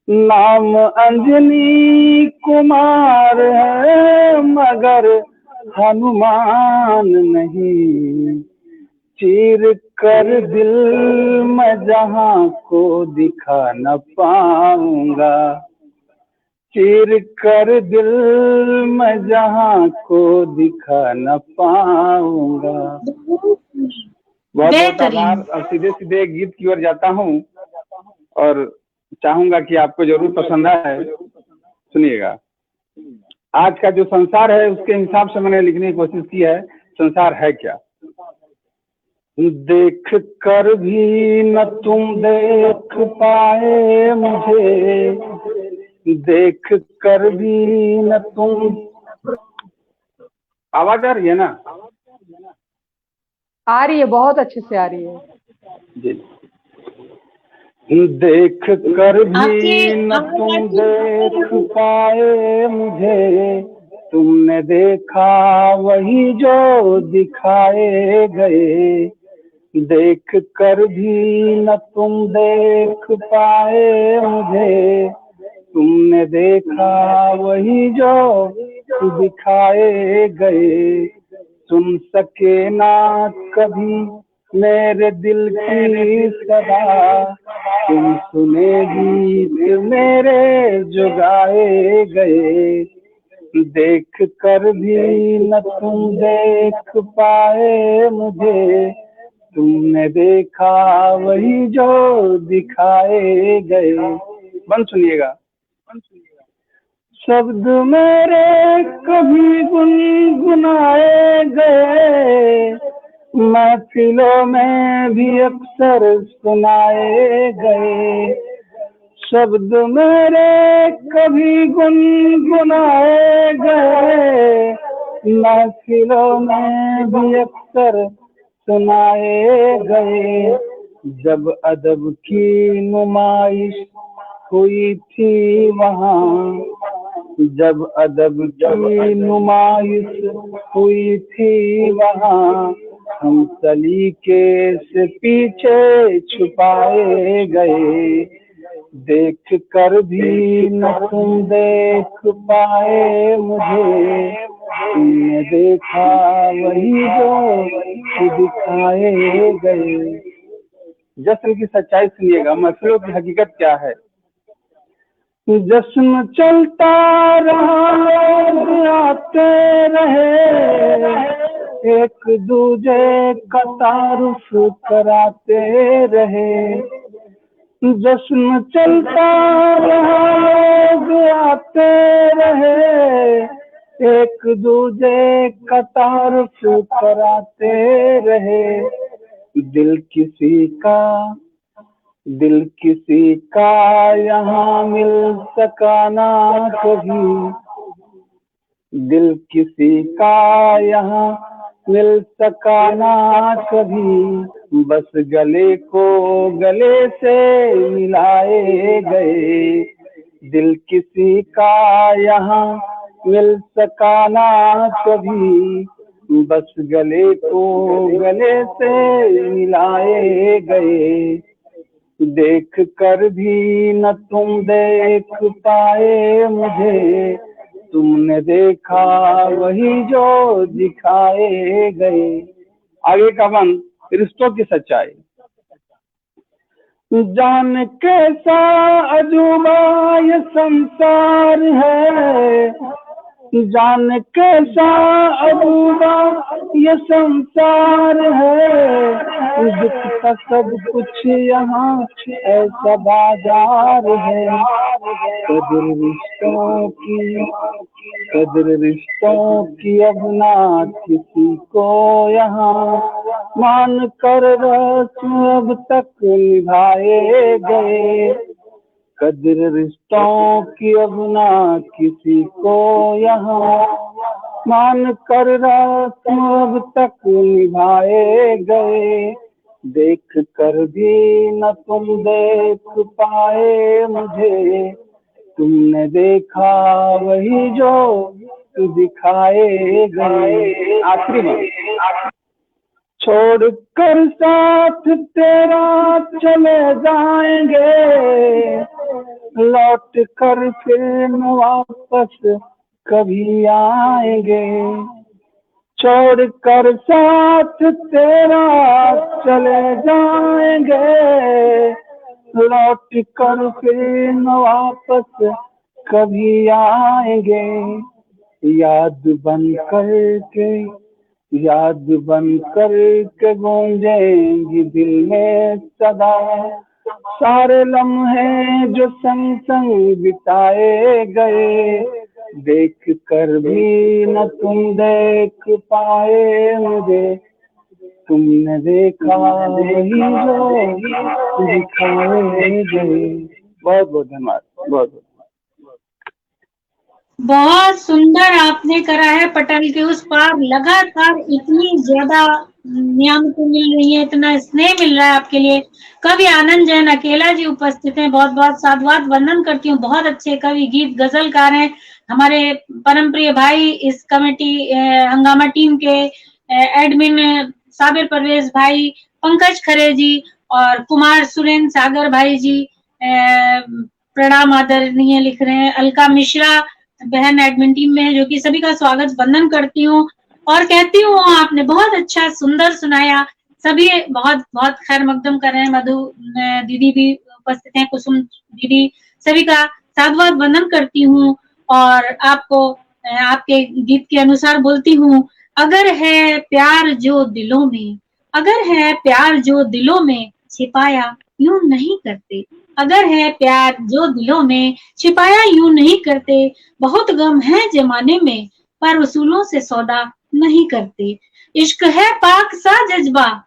F: नाम अंजनी कुमार है मगर हनुमान नहीं। चीर कर दिल मैं जहां को दिखा न पाऊंगा। चीर कर दिल मैं जहां को दिखा न पाऊंगा। बहुत बहुत आभार। और सीधे सीधे गीत की ओर जाता हूँ और चाहूंगा कि आपको जरूर पसंद आए। सुनिएगा। आज का जो संसार है उसके हिसाब से मैंने लिखने की कोशिश की है। संसार है क्या? देख कर भी न तुम देख पाए मुझे। देख कर भी न तुम। आवाज आ रही है ना?
D: आ रही है, बहुत अच्छे से आ रही है
F: जी। देख कर भी न तुम देख पाए मुझे। तुमने देखा वही जो दिखाए गए। देख कर भी न तुम देख पाए मुझे। तुमने देखा वही जो दिखाए गए। सुन सके ना कभी मेरे दिल की सदा। तुम सुने गीत मेरे जो गाए गए। देख कर भी न तुम देख पाए मुझे। तुमने देखा वही जो दिखाए गए। बन सुनिएगा। शब्द मेरे कभी गुनगुनाए गए। महफिलों में भी अक्सर सुनाए गए। शब्द मेरे कभी गुनगुनाए गए। महफिलों में भी अक्सर सुनाए गए। जब अदब की नुमाइश हुई थी वहाँ। जब अदब की नुमाइश हुई थी वहाँ। हम सलीके से पीछे छुपाए गए। देख कर भी न तुम देख पाए मुझे। तुमने देखा वही जो दिखाए गए। जश्न की सच्चाई सुनिएगा। महफिलों की हकीकत क्या है? जश्न चलता रहा, लोग आते रहे। एक दूजे का तारुफ कराते रहे। जश्न चलता रहा, लोग आते रहे। एक दूजे का तारुफ कराते रहे। दिल किसी का यहाँ मिल सका ना कभी। दिल किसी का यहाँ मिल सका ना कभी। बस गले को गले से मिलाए गए। दिल किसी का यहाँ मिल सका ना कभी। बस गले को गले से मिलाए गए। देख कर भी न तुम देख पाए मुझे। तुमने देखा वही जो दिखाए गए। आगे का मन रिश्तों की सच्चाई। जान कैसा अजूबा ये संसार है। जान कैसा अजूबा ये संसार है। जिसका सब कुछ यहाँ ऐसा बाजार है। कदर रिश्तों की अब ना किसी को यहाँ। मान कर रस्म अब तक निभाए गए। कदर रिश्तों की अब ना किसी को यहाँ। मान कर रस्म अब तक निभाए गए। देख कर भी न तुम देख पाए मुझे। तुमने देखा वही जो तू दिखाए गए। आखिरी में, छोड़ कर साथ तेरा चले जाएंगे, लौट कर फिर न वापस कभी आएंगे। छोड़ कर साथ तेरा चले जाएंगे, लौट कर फिर न वापस कभी आएंगे। याद बन कर के गूंजेंगी दिल में सदा, सारे लम्हे जो संग संग बिताए गए। देख कर भी न तुम देख पाए मुझे, तुमने देखा वही जो दिखाए गए। बहुत बहुत धन्यवाद, बहुत बहुत।
A: बहुत सुंदर आपने करा है पटल के उस पार। लगातार इतनी ज्यादा नियामतें मिल रही है, इतना स्नेह मिल रहा है आपके लिए। कवि आनंद जैन अकेला जी उपस्थित हैं, बहुत बहुत साधुवाद वंदन करती हूँ। बहुत अच्छे कवि, गीत, गजलकार हैं हमारे परम प्रिय भाई। इस कमेटी हंगामा टीम के एडमिन साबिर परवेज भाई, पंकज खरे जी और कुमार सुरेंद्र सागर भाई जी प्रणाम आदरणीय लिख रहे हैं। अलका मिश्रा बहन एडमिन टीम में है, जो कि सभी का स्वागत वंदन करती हूँ और कहती हूँ आपने बहुत अच्छा सुंदर सुनाया। सभी बहुत बहुत खैर मकदम कर रहे हैं। मधु दीदी भी उपस्थित हैं, कुसुम दीदी, सभी का साधुवाद वंदन करती हूँ और आपको आपके गीत के अनुसार बोलती हूँ। अगर है प्यार जो दिलों में, अगर है प्यार जो दिलों में छिपाया यूं नहीं करते, अगर है प्यार जो दिलों में छिपाया यूं नहीं करते। बहुत गम है जमाने में पर उसूलों से सौदा नहीं करते। इश्क है पाक सा जज्बा,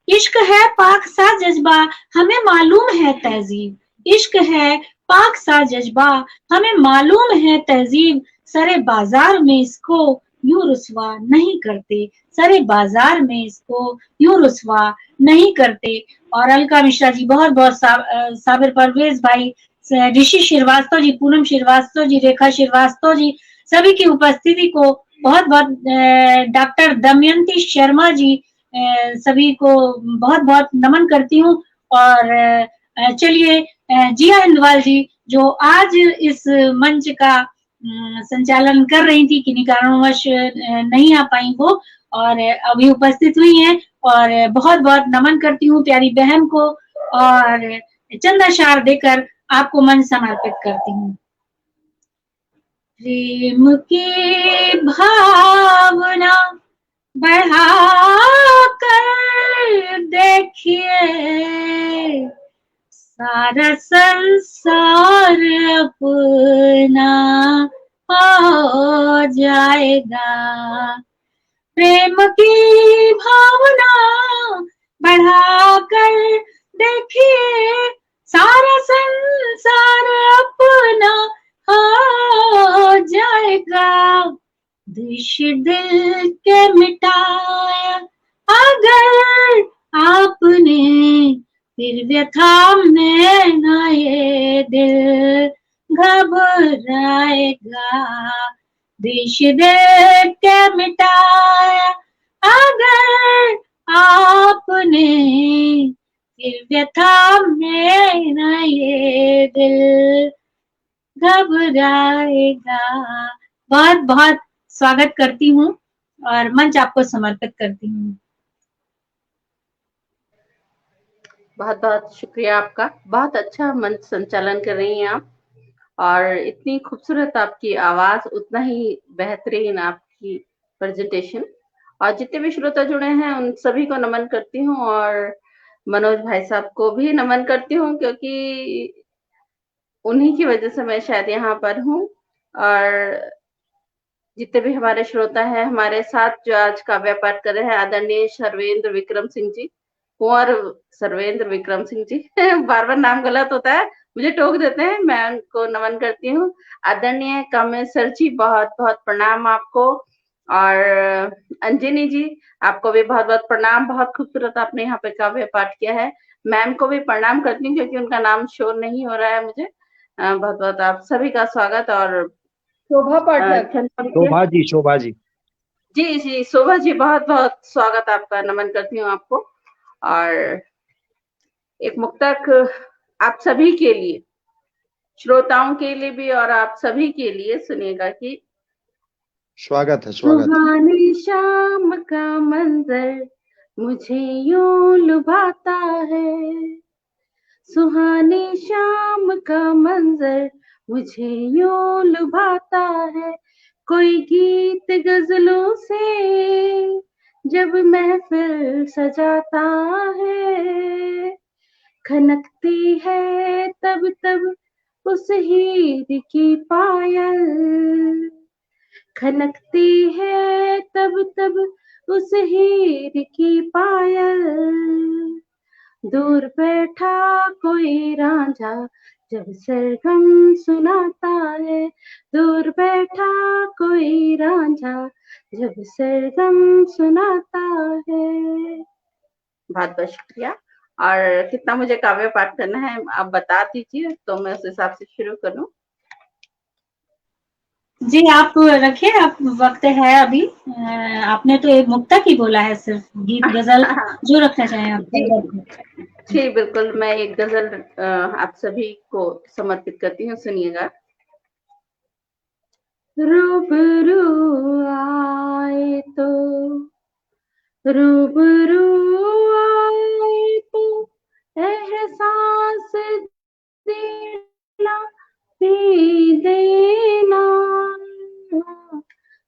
A: इश्क है पाक सा जज्बा, हमें मालूम है तहजीब। इश्क है पाक सा जज्बा, हमें मालूम है तहजीब। सरे बाजार में इसको यूं रुसवा नहीं करते, सरे बाजार में इसको यूं रुसवा नहीं करते। और अलका मिश्रा जी, बहुत बहुत साबिर परवेज भाई, ऋषि श्रीवास्तव जी, पूनम श्रीवास्तव जी, रेखा श्रीवास्तव जी, सभी की उपस्थिति को बहुत बहुत, डॉक्टर दमयंती शर्मा जी, सभी को बहुत बहुत नमन करती हूँ। और चलिए जिया हिंदवाल जी, जो आज इस मंच का संचालन कर रही थी, किन्हीं कारणवश नहीं आ पाई वो, और अभी उपस्थित हुई हैं और बहुत बहुत नमन करती हूँ प्यारी बहन को और चंद अशार देकर आपको मंच समर्पित करती हूँ। प्रेम की भावना बढ़ा कर देखिए, सारा संसार अपना हो जाएगा। प्रेम की भावना बढ़ाकर देखिए, सारा संसार अपना हो जाएगा। द्वेष दिल के मिटाया अगर आपने, फिर व्यथा में न ये दिल घबराएगा। द्वेष दिल के मिटाया अगर आपने, फिर व्यथा में न ये दिल घबराएगा। बहुत बहुत स्वागत करती हूँ और मंच आपको समर्पित करती हूँ।
G: बहुत बहुत शुक्रिया आपका। बहुत अच्छा मंच संचालन कर रही हैं आप, और इतनी खूबसूरत आपकी आवाज, उतना ही बेहतरीन आपकी प्रेजेंटेशन। और जितने भी श्रोता जुड़े हैं उन सभी को नमन करती हूँ, और मनोज भाई साहब को भी नमन करती हूँ, क्योंकि उन्हीं की वजह से मैं शायद यहाँ पर हूँ। और जितने भी हमारे श्रोता हैं, हमारे साथ जो आज काव्य पाठ कर रहे हैं, आदरणीय सर्वेंद्र विक्रम सिंह जी, कुंवर सर्वेंद्र विक्रम सिंह जी बार बार नाम गलत होता है, मुझे टोक देते हैं, मैं उनको नमन करती हूँ। आदरणीय कामेश्वर जी, बहुत बहुत प्रणाम आपको। और अंजनी जी, आपको भी बहुत बहुत प्रणाम। बहुत खूबसूरत आपने यहाँ पे काव्य पाठ किया है। मैम को भी प्रणाम करती हूँ, क्योंकि उनका नाम शो नहीं हो रहा है मुझे, बहुत बहुत आप सभी का स्वागत। और
D: शोभा पाठक,
E: शोभा जी
G: जी जी शोभा जी, बहुत बहुत स्वागत आपका, नमन करती हूँ आपको। और एक मुक्तक आप सभी के लिए, श्रोताओं के लिए भी और आप सभी के लिए सुनिएगा कि
E: स्वागत है, स्वागत।
G: सुहानी शाम का मंजर मुझे यूं लुभाता है, सुहानी शाम का मंजर मुझे यूं लुभाता है, कोई गीत गजलों से जब महफिल सजाता है, खनकती है तब तब उस हीर की पायल, खनकती है तब तब उस हीर की पायल, दूर बैठा कोई रांझा जब सरगम सुनाता है, दूर बैठा कोई रांझा जब सरगम सुनाता है। बहुत बहुत शुक्रिया। और कितना मुझे काव्य पाठ करना है आप बता दीजिए तो मैं उस हिसाब से शुरू करूं।
A: जी आप रखिए, आप वक्त है अभी। आपने तो एक मुक्तक ही बोला है, सिर्फ गीत गजल जो रखना चाहें आप।
G: जी बिल्कुल, मैं एक गजल आप सभी को समर्पित करती हूँ, सुनिएगा। रूबरू आए तो, रूबरू आए तो एहसास देना भी देना,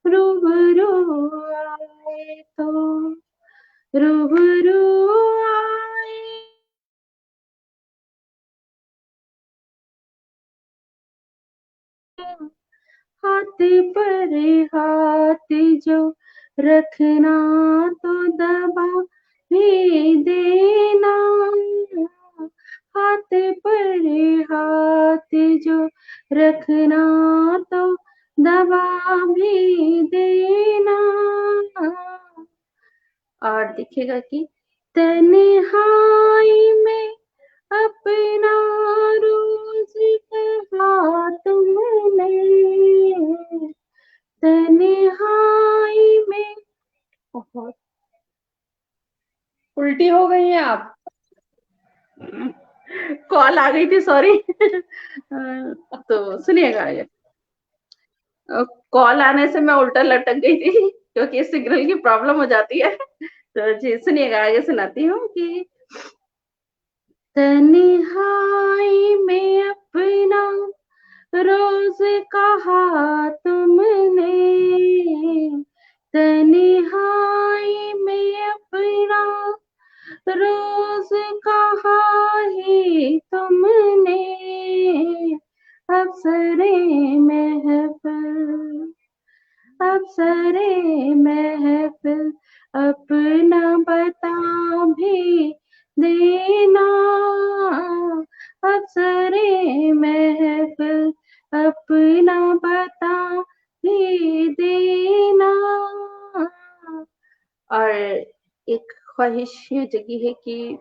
G: रूबरू आए तो, रूबरू आए हाथ पर हाथ जो रखना तो दबा भी देना, हाथ पर हाथ जो रखना तो दबा भी देना। और देखिएगा कि तन्हाई में अपना रोज कहा तुमने, तन्हाई में बहुत
D: उल्टी हो गई हैं आप।
G: कॉल आ गई थी, सॉरी। तो सुनिएगा, ये कॉल आने से मैं उल्टा लटक गई थी क्योंकि सिग्नल की प्रॉब्लम हो जाती है। तो जी सुनिएगा, आगे सुनाती हूँ कि तन्हाई में अपना रोज कहा तुमने, तन्हाई में अपना रोज कहा ही तुमने, अफसरे महफिल, अफसरे महफिल अपना बता भी देना, अफसरे महफिल अपना बता भी देना। और एक ख्वाहिश ये जगी है कि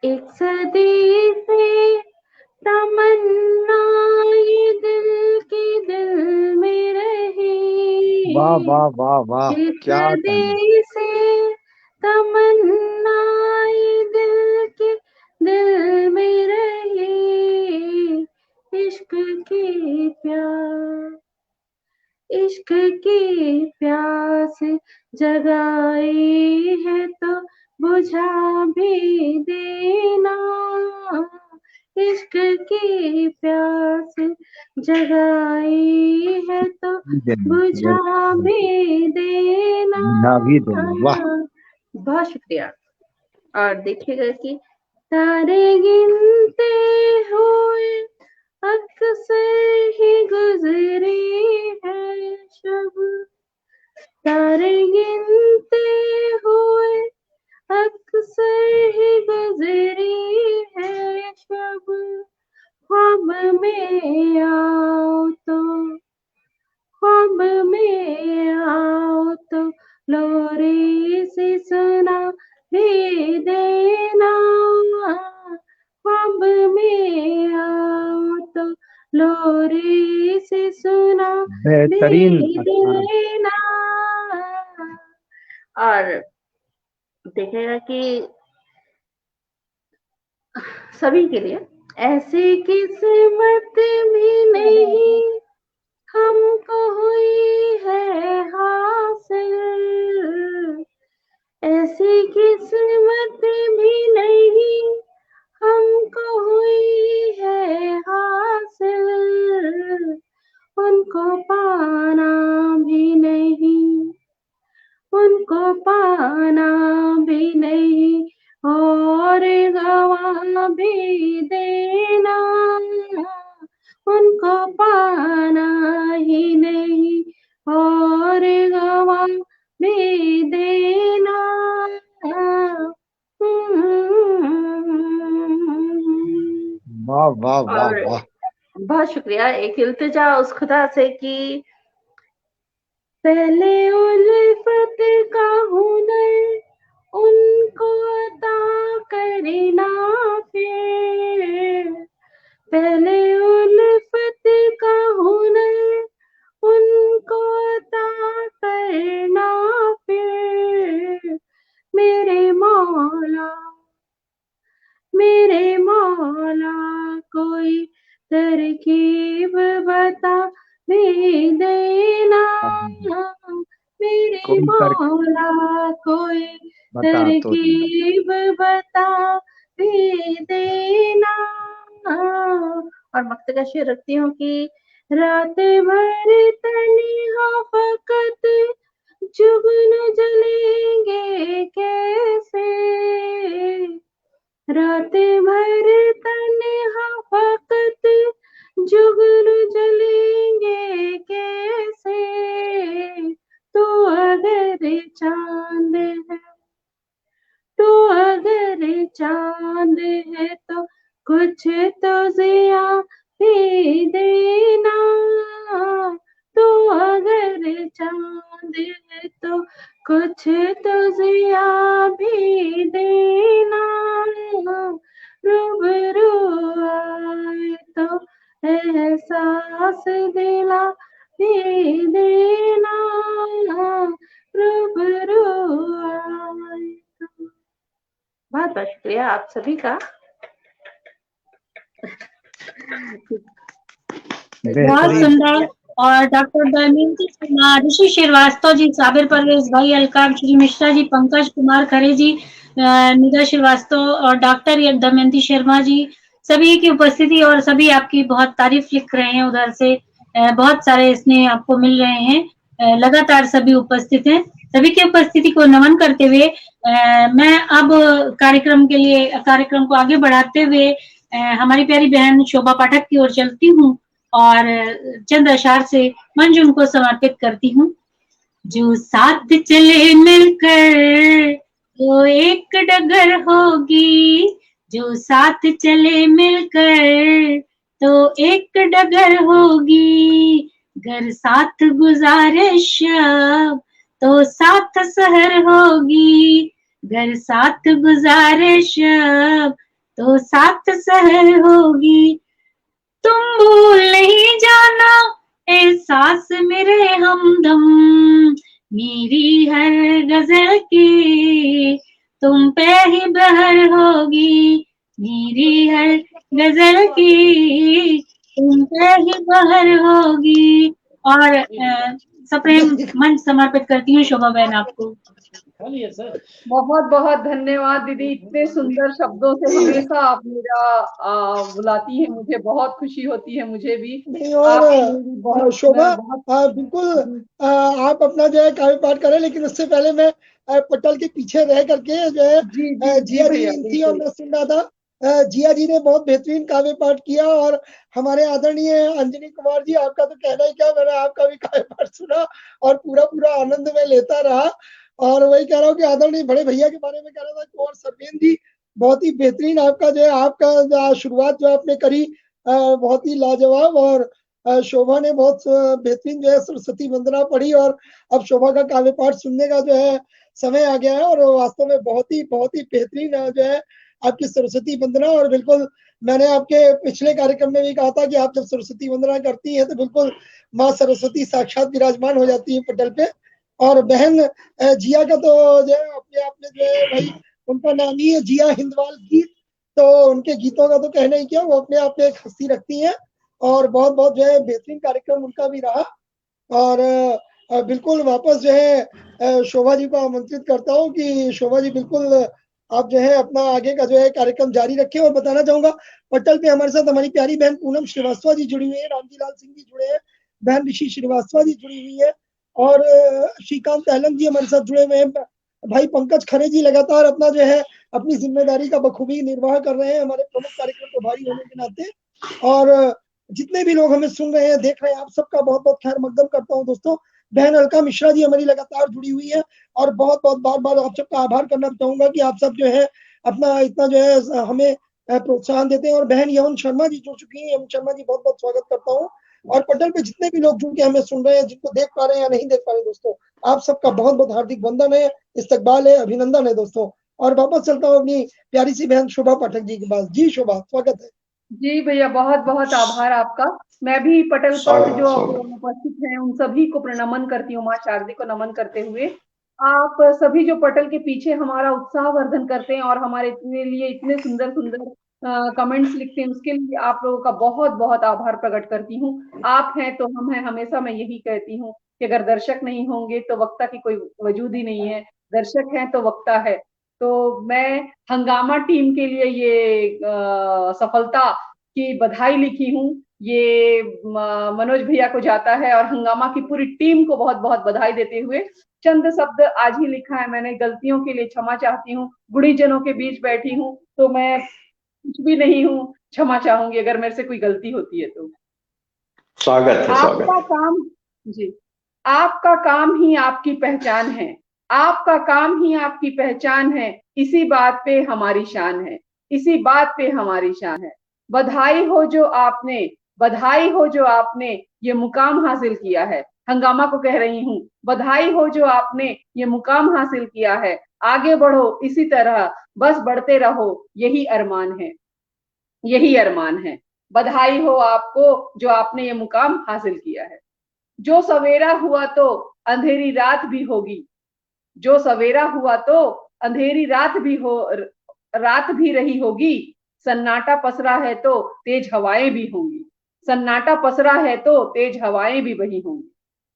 G: एक सदी से तमन्ना ये दिल की दिल में रही,
E: वाह वाह वाह वाह,
G: एक
E: क्या
G: सदी से तमन्ना ये दिल की दिल में रही, इश्क की प्यास, इश्क की प्यास जगाई है तो बुझा भी देना, इश्क की प्यास जगाई है तो बुझा भी देना।
E: वाह,
G: बहुत शुक्रिया। और देखिएगा कि तारे गिनते हुए अक्सर ही गुजरी है शब, तारे गिनते हुए अक्सर ही गुजरी है शब, ख्वाब में आओ तो, ख्वाब में आओ तो लोरी से सुना भी देना, ख्वाब में आओ तो
E: बेहतरीन।
G: देना। और देखिएगा कि सभी के लिए ऐसी किस्मत भी नहीं हमको हुई है हासिल, ऐसी किस्मत भी नहीं हमको हुई है हासिल, उनको पाना भी नहीं, उनको पाना भी नहीं और गवा भी देना, उनको पाना ही नहीं और गवा भी देना।
E: वाह वाह वाह
G: और
E: वाह।
G: बहुत शुक्रिया। एक इल्तिजा उस खुदा से कि पहले उल्फत का हुनर उनको अता करना, फिर पहले उल्फत का हुनर उनको अता करना, फिर मेरे मौला कोई तरकीब बता भी देना, मेरे
E: कोई
G: मौला कोई
E: बता तो दे।
G: तरकीब बता भी देना। और वक्त का शेर रखती हूँ कि रात भर तन्हा फकत जुगन जलेंगे कैसे, रात भर तन्हा फकत जुगन जलेंगे कैसे, तो अगर चांद है, तो अगर चांद है तो कुछ तो जिया भी देना, तो अगर चांद है तो कुछ तो जिया भी देना, रूबरू आए तो एहसास दिला भी देना, रूबरू आए तो। बहुत बहुत शुक्रिया आप सभी का।
A: बहुत सुंदर। और डॉक्टर दमयंती शर्मा, ऋषि श्रीवास्तव जी, साबिर परवेज भाई, अलकाब श्री मिश्रा जी, पंकज कुमार खरे जी, निदा श्रीवास्तव और डॉक्टर दमयंती शर्मा जी, सभी की उपस्थिति और सभी आपकी बहुत तारीफ लिख रहे हैं उधर से, बहुत सारे स्नेह आपको मिल रहे हैं, लगातार सभी उपस्थित हैं। सभी की उपस्थिति को नमन करते हुए मैं अब कार्यक्रम को आगे बढ़ाते हुए हमारी प्यारी बहन शोभा पाठक की ओर चलती हूँ और चंद अशार से मंच उनको समर्पित करती हूँ। जो साथ चले मिलकर वो एक डगर होगी, जो साथ चले मिलकर तो एक डगर होगी, घर साथ गुजारे शब तो साथ सहर होगी, घर साथ गुजारे शब तो साथ सहर होगी, तुम भूल नहीं जाना एहसास मेरे हमदम, मेरी हर गजल की तुम पे ही बहर होगी, मेरी हर गजल की तुम पे ही बहर होगी। और सप्रेम मंच समर्पित करती हूँ शोभा बहन आपको।
D: बहुत बहुत धन्यवाद दीदी, इतने सुंदर शब्दों से हमेशा आप मेरा बुलाती हैं, मुझे बहुत खुशी होती है मुझे भी।
B: और शोभा बिल्कुल आप अपना जो है काव्य पाठ करें, लेकिन उससे पहले मैं पटल के पीछे रह करके जो है जिया जी थी और मैं सुन रहा था। जिया जी ने बहुत बेहतरीन काव्य पाठ किया और हमारे आदरणीय अंजनी कुमार जी, आपका तो कहना ही क्या, मैंने आपका भी काव्य पाठ सुना और पूरा आनंद में लेता रहा। और वही कह रहा हूँ कि आदरणीय बड़े भैया के बारे में कह रहा था कि और सरवेन जी बहुत ही बेहतरीन आपका जो है, आपका शुरुआत जो आपने करी बहुत ही लाजवाब। और शोभा ने बहुत बेहतरीन जो है सरस्वती वंदना पढ़ी और अब शोभा का काव्य पाठ सुनने का जो है समय आ गया है और वास्तव में बहुत ही बेहतरीन जो है आपकी सरस्वती वंदना। और बिल्कुल मैंने आपके पिछले कार्यक्रम में भी कहा था कि आप जब सरस्वती वंदना करती हैं तो बिल्कुल माँ सरस्वती साक्षात विराजमान हो जाती है पटल पे। और बहन जिया का तो जो है अपने आप में जो है भाई उनका नाम ही है जिया हिंदवाल गीत, तो उनके गीतों का तो कहना ही क्या, वो अपने आप में एक हस्ती रखती हैं और बहुत बहुत जो है बेहतरीन कार्यक्रम उनका भी रहा। और बिल्कुल वापस जो है शोभा जी को आमंत्रित करता हूँ कि शोभा जी बिल्कुल आप जो है अपना आगे का जो है कार्यक्रम जारी रखें। और बताना चाहूंगा पटल पे हमारे साथ हमारी प्यारी बहन पूनम श्रीवास्तव जी जुड़ी हुई है, रामजी लाल सिंह जी जुड़े हैं, बहन ऋषि श्रीवास्तव जी जुड़ी हुई है और श्रीकांत अहलन जी हमारे साथ जुड़े हुए हैं। भाई पंकज खरे जी लगातार अपना जो है अपनी जिम्मेदारी का बखूबी निर्वाह कर रहे हैं हमारे प्रमुख कार्यक्रम प्रभारी होने के नाते। और जितने भी लोग हमें सुन रहे हैं देख रहे हैं आप सबका बहुत बहुत खैर मकदम करता हूं दोस्तों। बहन अलका मिश्रा जी हमारी लगातार जुड़ी हुई है और बहुत बहुत बार बार आप सबका आभार करना चाहूंगा कि आप सब जो है अपना इतना जो है हमें प्रोत्साहन देते हैं। और बहन यमुन शर्मा जी जुड़ चुकी है, यमुन शर्मा जी बहुत बहुत स्वागत करता हूँ। और पटल पे जितने भी लोग जुड़ के हमें सुन रहे हैं, जिनको देख पा रहे हैं या नहीं देख पा रहे दोस्तों, आप सबका बहुत बहुत हार्दिक वंदन है, इस्तकबाल है, अभिनंदन है दोस्तों। और वापस चलता हूँ अपनी प्यारी सी बहन शोभा पाठक जी के पास। जी शोभा, स्वागत है।
D: जी भैया, बहुत बहुत आभार आपका। मैं भी पटल पर जो उपस्थित हैं उन सभी को नमन करती हूँ, माँ शारदी को नमन करते हुए। आप सभी जो पटल के पीछे हमारा उत्साह वर्धन करते हैं और हमारे इतने लिए इतने सुंदर सुंदर कमेंट्स लिखते हैं, उसके लिए आप लोगों का बहुत बहुत आभार प्रकट करती हूँ। आप हैं तो हम हैं, हमेशा मैं यही कहती हूँ कि अगर दर्शक नहीं होंगे तो वक्ता की कोई वजूद ही नहीं है, दर्शक हैं तो वक्ता है। तो मैं हंगामा टीम के लिए ये सफलता की बधाई लिखी हूँ, ये मनोज भैया को जाता है और हंगामा की पूरी टीम को बहुत बहुत बधाई देते हुए चंद शब्द आज ही लिखा है मैंने, गलतियों के लिए क्षमा चाहती हूँ, गुणीजनों के बीच बैठी हूँ तो मैं कुछ भी नहीं हूँ, क्षमा चाहूंगी अगर मेरे से कोई गलती होती है तो।
C: स्वागत है,
D: आपका काम जी, आपका काम ही आपकी पहचान है, आपका काम ही आपकी पहचान है, इसी बात पे हमारी शान है, इसी बात पे हमारी शान है। बधाई हो जो आपने, बधाई हो जो आपने ये मुकाम हासिल किया है। हंगामा को कह रही हूँ, बधाई हो जो आपने ये मुकाम हासिल किया है। आगे बढ़ो इसी तरह, बस बढ़ते रहो, यही अरमान है, यही अरमान है। बधाई हो आपको जो आपने ये मुकाम हासिल किया है। जो सवेरा हुआ तो अंधेरी रात भी होगी, जो सवेरा हुआ तो अंधेरी रात भी हो, रात भी रही होगी। सन्नाटा पसरा है तो तेज हवाएं भी होंगी, सन्नाटा पसरा है तो तेज हवाएं भी बही होंगी।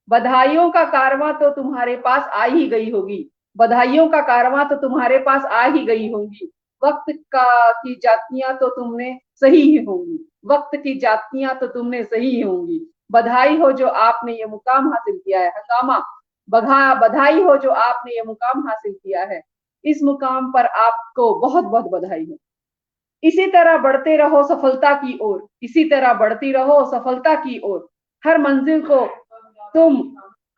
D: बधाइयों का कारवां तो तुम्हारे पास आ ही गई होगी, बधाइयों का कारवां तो तुम्हारे पास आ ही गई होंगी। वक्त का की जातियां तो तुमने सही ही होंगी, वक्त की जातियां तो तुमने सही ही होंगी। बधाई हो जो आपने ये मुकाम हासिल किया है। हंगामा, बधाई हो जो आपने ये मुकाम हासिल किया है। इस मुकाम पर आपको बहुत बहुत बधाई हो। इसी तरह बढ़ते रहो सफलता की ओर, इसी तरह बढ़ती रहो सफलता की ओर। हर मंजिल को तुम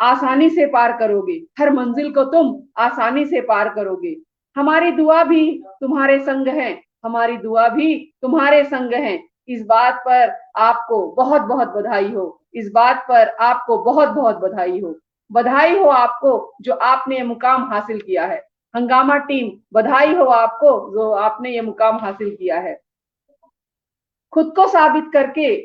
D: आसानी से पार करोगे, हर मंजिल को तुम आसानी से पार करोगे। हमारी दुआ भी तुम्हारे संग है, हमारी दुआ भी तुम्हारे संग है। इस बात पर आपको बहुत बहुत बधाई हो, इस बात पर आपको बहुत बहुत बधाई हो। बधाई हो आपको जो आपने ये मुकाम हासिल किया है। हंगामा टीम, बधाई हो आपको जो आपने ये मुकाम हासिल किया है। खुद को साबित करके,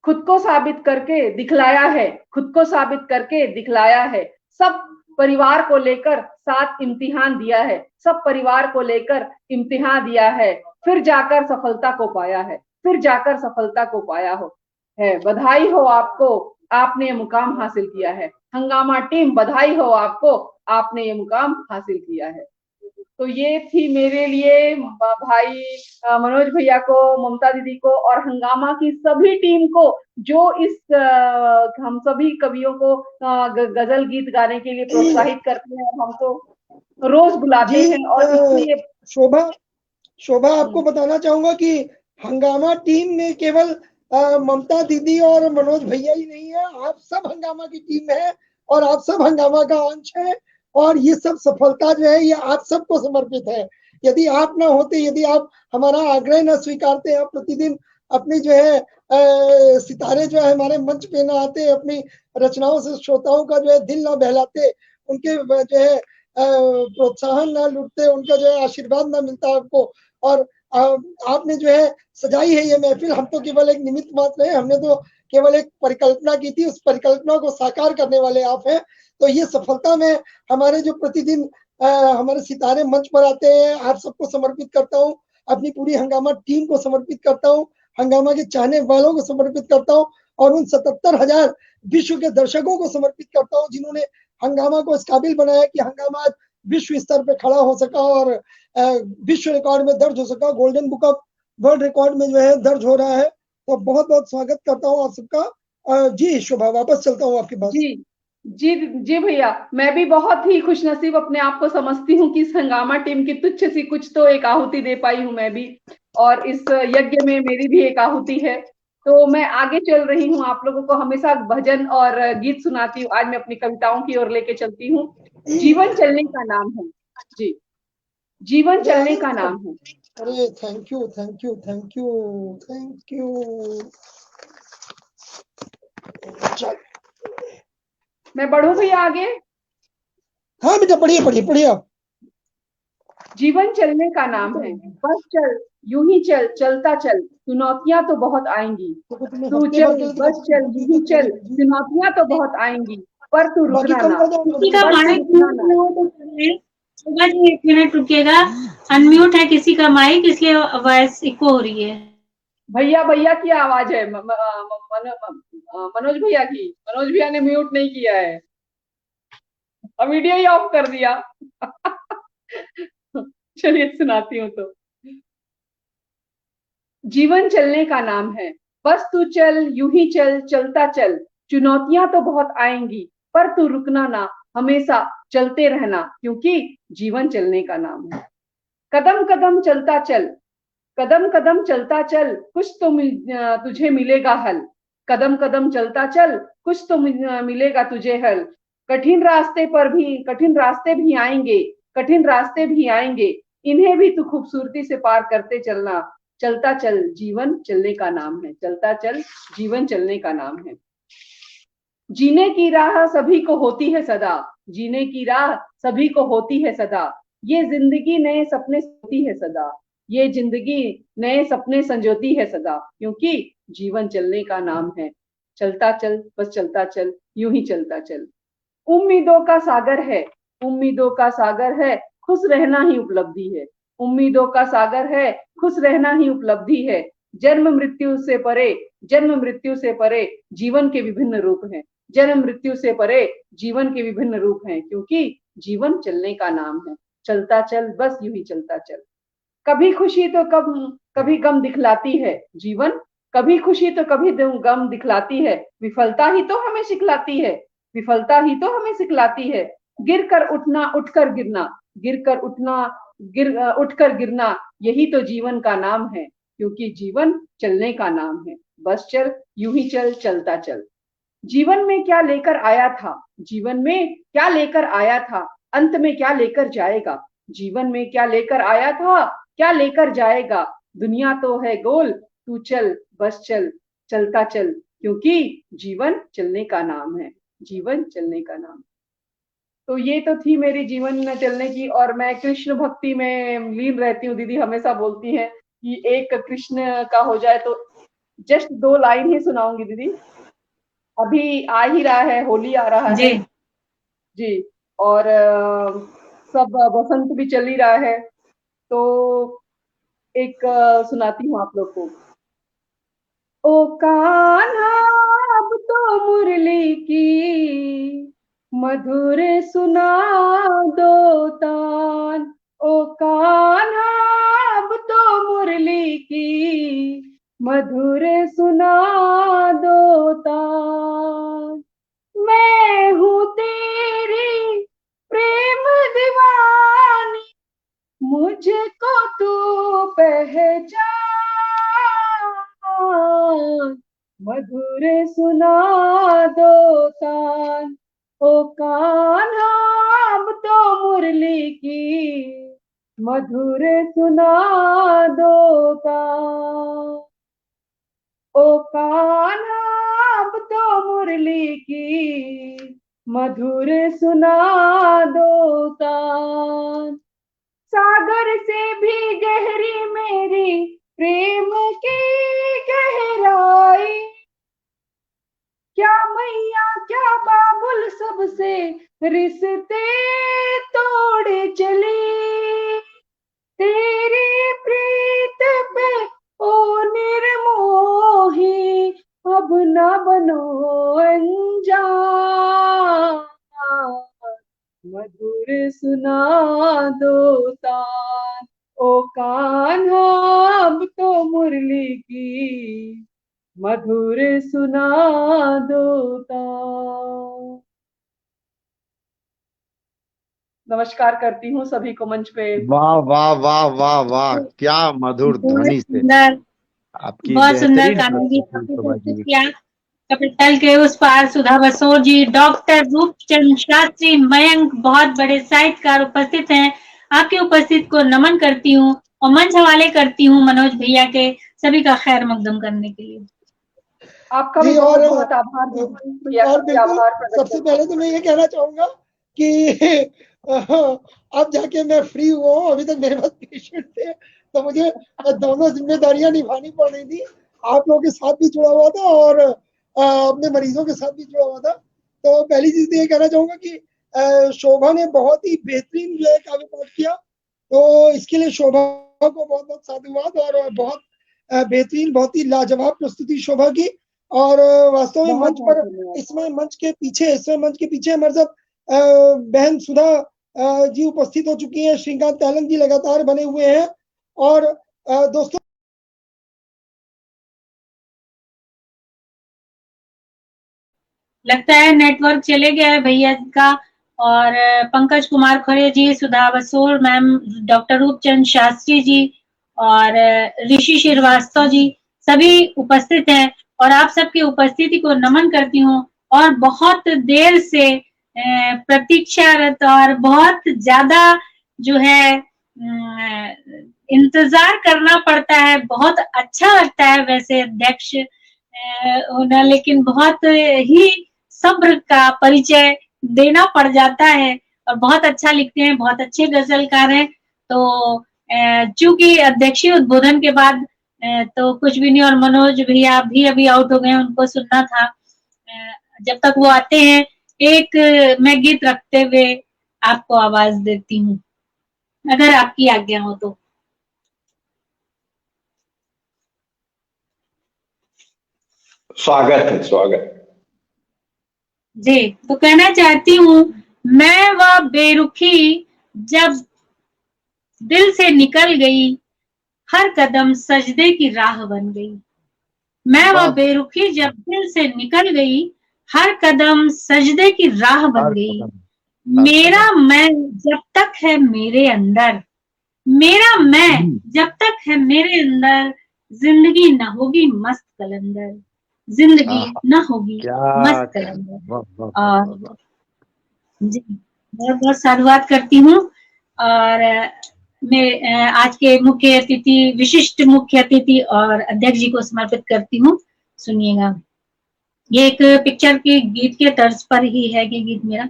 D: खुद को साबित करके दिखलाया है, खुद को साबित करके दिखलाया है। सब परिवार को लेकर साथ इम्तिहान दिया है, सब परिवार को लेकर इम्तिहान दिया है, फिर जाकर सफलता को पाया है, फिर जाकर सफलता को पाया हो है। बधाई हो आपको, आपने ये मुकाम हासिल किया है। हंगामा टीम, बधाई हो आपको, आपने ये मुकाम हासिल किया है। तो ये थी मेरे लिए भाई मनोज भैया को, ममता दीदी को और हंगामा की सभी टीम को, जो इस हम सभी कवियों को गजल गीत गाने के लिए प्रोत्साहित करते हैं, हमको रोज बुलाते हैं। और इसलिए
B: शोभा आपको बताना चाहूंगा कि हंगामा टीम में केवल ममता दीदी और मनोज भैया ही नहीं है, आप सब हंगामा की टीम है और आप सब हंगामा का अंश है। और ये सब सफलता जो है ये आप सबको समर्पित है। यदि आप ना होते, यदि आप हमारा आग्रह न स्वीकारते, आप प्रतिदिन अपनी जो है सितारे जो है हमारे मंच पे ना आते, अपनी रचनाओं से श्रोताओं का जो है दिल ना बहलाते, उनके जो है प्रोत्साहन ना लुटते, उनका जो है आशीर्वाद ना मिलता आपको, और आपने जो है सजाई है ये महफिल, हम तो केवल एक निमित्त मात्र है, हमने तो केवल एक परिकल्पना की थी, उस परिकल्पना को साकार करने वाले आप हैं। तो ये सफलता में हमारे जो प्रतिदिन हमारे सितारे मंच पर आते हैं, आप सबको समर्पित करता हूँ, अपनी पूरी हंगामा टीम को समर्पित करता हूँ, हंगामा के चाहने वालों को समर्पित करता हूँ, और उन 77,000 विश्व के दर्शकों को समर्पित करता हूँ जिन्होंने हंगामा को इस काबिल बनाया कि हंगामा विश्व स्तर पे खड़ा हो सका और विश्व रिकॉर्ड में दर्ज हो सका, golden book of world record में जो है दर्ज हो रहा है। तो बहुत बहुत स्वागत करता हूँ आप सबका। जी शोभा, वापस चलता हूँ आपके पास।
D: जी जी जी भैया, मैं भी बहुत ही खुशनसीब अपने आप को समझती हूँ कि इस हंगामा टीम की तुच्छ सी कुछ तो एक आहुति दे पाई हूँ मैं भी, और इस यज्ञ में मेरी भी एक आहुति है। तो मैं आगे चल रही हूँ, आप लोगों को हमेशा भजन और गीत सुनाती हूँ, आज मैं अपनी कविताओं की ओर लेके चलती हूँ। जीवन चलने का नाम है। जी, जीवन चलने का नाम है।
B: अरे thank you thank you thank you thank you.
D: मैं बढ़ूं भैया आगे?
B: हाँ बेटा, पढ़िए पढ़िए पढ़िए आप।
D: जीवन चलने का नाम है, बस चल यूं ही चल, चलता चल, चुनौतियां तो बहुत आएंगी। तू चल बस चल यूं ही चल, चुनौतियां तो बहुत आएंगी, पर तू रुकना ना।
A: किसी का माइक म्यूट ना हो तो करिए। शोभा जी 1 मिनट रुकिएगा, अनम्यूट है किसी का माइक, इसलिए वॉइस इको हो रही है।
D: भैया भैया की आवाज है, मनोज भैया की। मनोज भैया ने म्यूट नहीं किया है, अब वीडियो ही ऑफ कर दिया। चलिए सुनाती हूँ। तो जीवन चलने का नाम है, बस तू चल यूं ही चल, चलता चल, चुनौतियां तो बहुत आएंगी, पर तू रुकना ना, हमेशा चलते रहना, क्योंकि जीवन चलने का नाम है। कदम कदम चलता चल, कदम कदम चलता चल, कुछ तो तुझे मिलेगा हल। कदम कदम चलता चल, कुछ तो मिलेगा तुझे हल। कठिन रास्ते भी आएंगे, कठिन रास्ते भी आएंगे, इन्हें भी तू खूबसूरती से पार करते चलना। चलता चल, जीवन चलने का नाम है। चलता चल, जीवन चलने का नाम है। जीने की राह सभी को होती है सदा, जीने की राह सभी को होती है सदा, ये जिंदगी नए सपने सोती है सदा, ये जिंदगी नए सपने संजोती है सदा, क्योंकि जीवन चलने का नाम है। चलता चल, बस चलता चल, यूं ही चलता चल। उम्मीदों का सागर है, उम्मीदों का सागर है, खुश रहना ही उपलब्धि है। उम्मीदों का सागर है, खुश रहना ही उपलब्धि है। जन्म मृत्यु से परे, जन्म मृत्यु से परे जीवन के विभिन्न रूप हैं। जन्म मृत्यु से परे जीवन के विभिन्न रूप हैं, क्योंकि जीवन चलने का नाम है। चलता चल, बस यूं ही चलता चल। कभी खुशी तो कभी गम दिखलाती है जीवन, कभी खुशी तो कभी गम दिखलाती है। विफलता ही तो हमें सिखलाती है, विफलता ही तो हमें सिखलाती है। गिर कर उठना, उठकर गिरना, गिर कर उठना, उठकर गिरना, यही तो जीवन का नाम है, क्योंकि जीवन चलने का नाम है। बस चल यूं ही चल, चलता चल। जीवन में क्या लेकर आया था, जीवन में क्या लेकर आया था, अंत में क्या लेकर जाएगा। जीवन में क्या लेकर आया था, क्या लेकर जाएगा। दुनिया तो है गोल, तू चल बस चल, चलता चल, क्योंकि जीवन चलने का नाम है। जीवन चलने का नाम। तो ये तो थी मेरी जीवन में चलने की, और मैं कृष्ण भक्ति में लीन रहती हूँ। दीदी हमेशा बोलती हैं कि एक कृष्ण का हो जाए तो जस्ट 2 लाइन ही सुनाऊंगी दीदी। अभी आ ही रहा है, होली आ रहा है जी, और सब बसंत भी चल ही रहा है, तो एक सुनाती हूँ आप लोग को। ओ कान्हा अब तो मुरली की मधुर सुना दो तान। ओ कान्हा अब तो मुरली की मधुर सुना दो तान। मैं हूँ तेरी प्रेम दीवानी, मुझको तू पहचान। मधुर सुना दो तान। ओ कान्हा अब तो मुरली की मधुर सुना दो तान। ओ कान्हा अब तो मुरली की मधुर सुना दो तान। सागर से भी गहरी मेरी प्रेम की गहराई, क्या मैया क्या बाबुल सबसे रिश्ते तोड़े चली। तेरी प्रीत पे ओ निर्मोही, अब न बनो अनजान। मधुर सुना दो तान, ओ कान्हा अब तो मुरली की मधुर सुना दो तान। नमस्कार करती हूँ सभी को मंच पे।
E: वाह वाह वाह वाह वाह, क्या मधुर
A: बहुत
E: ध्वनि से
A: सुंदर,
E: आपकी
A: बहुत सुंदर
E: बेहतरीन
A: कानून जी
E: प्रस्तुति
A: आपने
E: शोभा
A: प्रस्तुत
E: जी।
A: किया। कपितल के उस पार सुधा बसोर जी, डॉक्टर रूपचंद शास्त्री, मयंक, बहुत बड़े साहित्यकार उपस्थित हैं। आपकी उपस्थिति को नमन करती हूँ और मंच हवाले करती हूँ मनोज भैया के सभी का खैर मकदम करने के लिए।
D: आपका भी बहुत बहुत आभार भैया,
B: और
D: का भी
B: बिल्कुल
D: आभार प्रकट
B: सबसे
D: करता
B: पहले तो मैं ये कहना चाहूंगा कि अब जाके मैं फ्री हुआ हूँ, अभी तक मेरे पास पेशेंट थे तो मुझे दोनों जिम्मेदारियां निभानी पड़ रही थी। आप लोगों के साथ भी जुड़ा हुआ था और अपने मरीजों के साथ भी जुड़ा हुआ था। तो पहली चीज तो ये कहना चाहूंगा कि शोभा ने बहुत ही बेहतरीन जो है काव्य पाठ किया, तो इसके लिए शोभा को बहुत बहुत साधुवाद और बहुत बेहतरीन, बहुत ही लाजवाब प्रस्तुति शोभा की। और वास्तव में मंच पर इसमें मंच के पीछे हमारे साथ बहन सुधा जी उपस्थित हो चुकी हैं, श्रीकांत तालंग जी लगातार बने हुए हैं। और दोस्तों
A: लगता है नेटवर्क चले गया है भैया का। और पंकज कुमार खरे जी, सुधा बसोर मैम, डॉक्टर रूपचंद शास्त्री जी और ऋषि श्रीवास्तव जी सभी उपस्थित हैं और आप सबकी उपस्थिति को नमन करती हूँ। और बहुत देर से प्रतीक्षारत और बहुत ज्यादा जो है इंतजार करना पड़ता है। बहुत अच्छा लगता है वैसे अध्यक्ष होना, लेकिन बहुत ही सब्र का परिचय देना पड़ जाता है। और बहुत अच्छा लिखते हैं, बहुत अच्छे गजलकार हैं। तो चूंकि अध्यक्षीय उद्बोधन के बाद तो कुछ भी नहीं, और मनोज भैया भी अभी आउट हो गए, उनको सुनना था। जब तक वो आते हैं एक मैं गीत रखते हुए आपको आवाज देती हूँ, अगर आपकी आज्ञा हो तो।
C: स्वागत है, स्वागत
A: जी। तो कहना चाहती हूँ, मैं वह बेरुखी जब दिल से निकल गई, हर कदम सजदे की राह बन गई। मैं वह बेरुखी जब दिल से निकल गई, हर कदम सजदे की राह बन गई। मेरा मैं जब तक है मेरे अंदर, मेरा मैं जब तक है मेरे अंदर, जिंदगी न होगी मस्त कलंदर, जिंदगी न होगी मस्त कलंदर। और जी बहुत बहुत साधुवाद करती हूँ। और मैं आज के मुख्य अतिथि, विशिष्ट मुख्य अतिथि और अध्यक्ष जी को समर्पित करती हूँ। सुनिएगा, ये एक पिक्चर के गीत के तर्ज पर ही है कि गीत मेरा।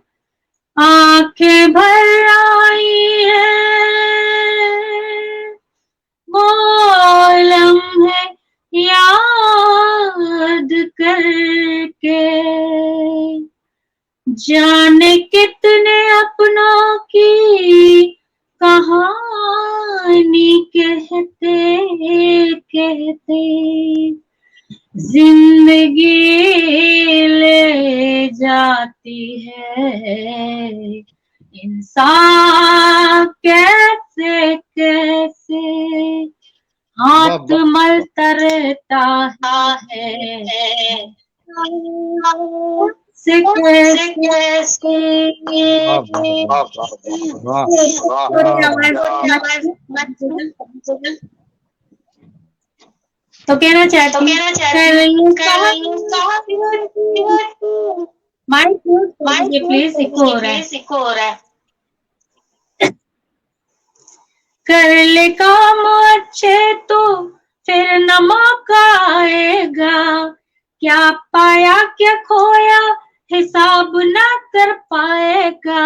A: आंखें भर आई है वो लम्हे याद करके, जाने कितने अपनों की कहानी कहते कहते जिंदगी ले जाती है इंसान कैसे कैसे, हाथ मलता रहता है से कैसे। तो कहना चाहती प्लीज, इको हो रहा है। कर ले काम अच्छे तो फिर न मौका आएगा, क्या पाया क्या खोया हिसाब ना कर पाएगा।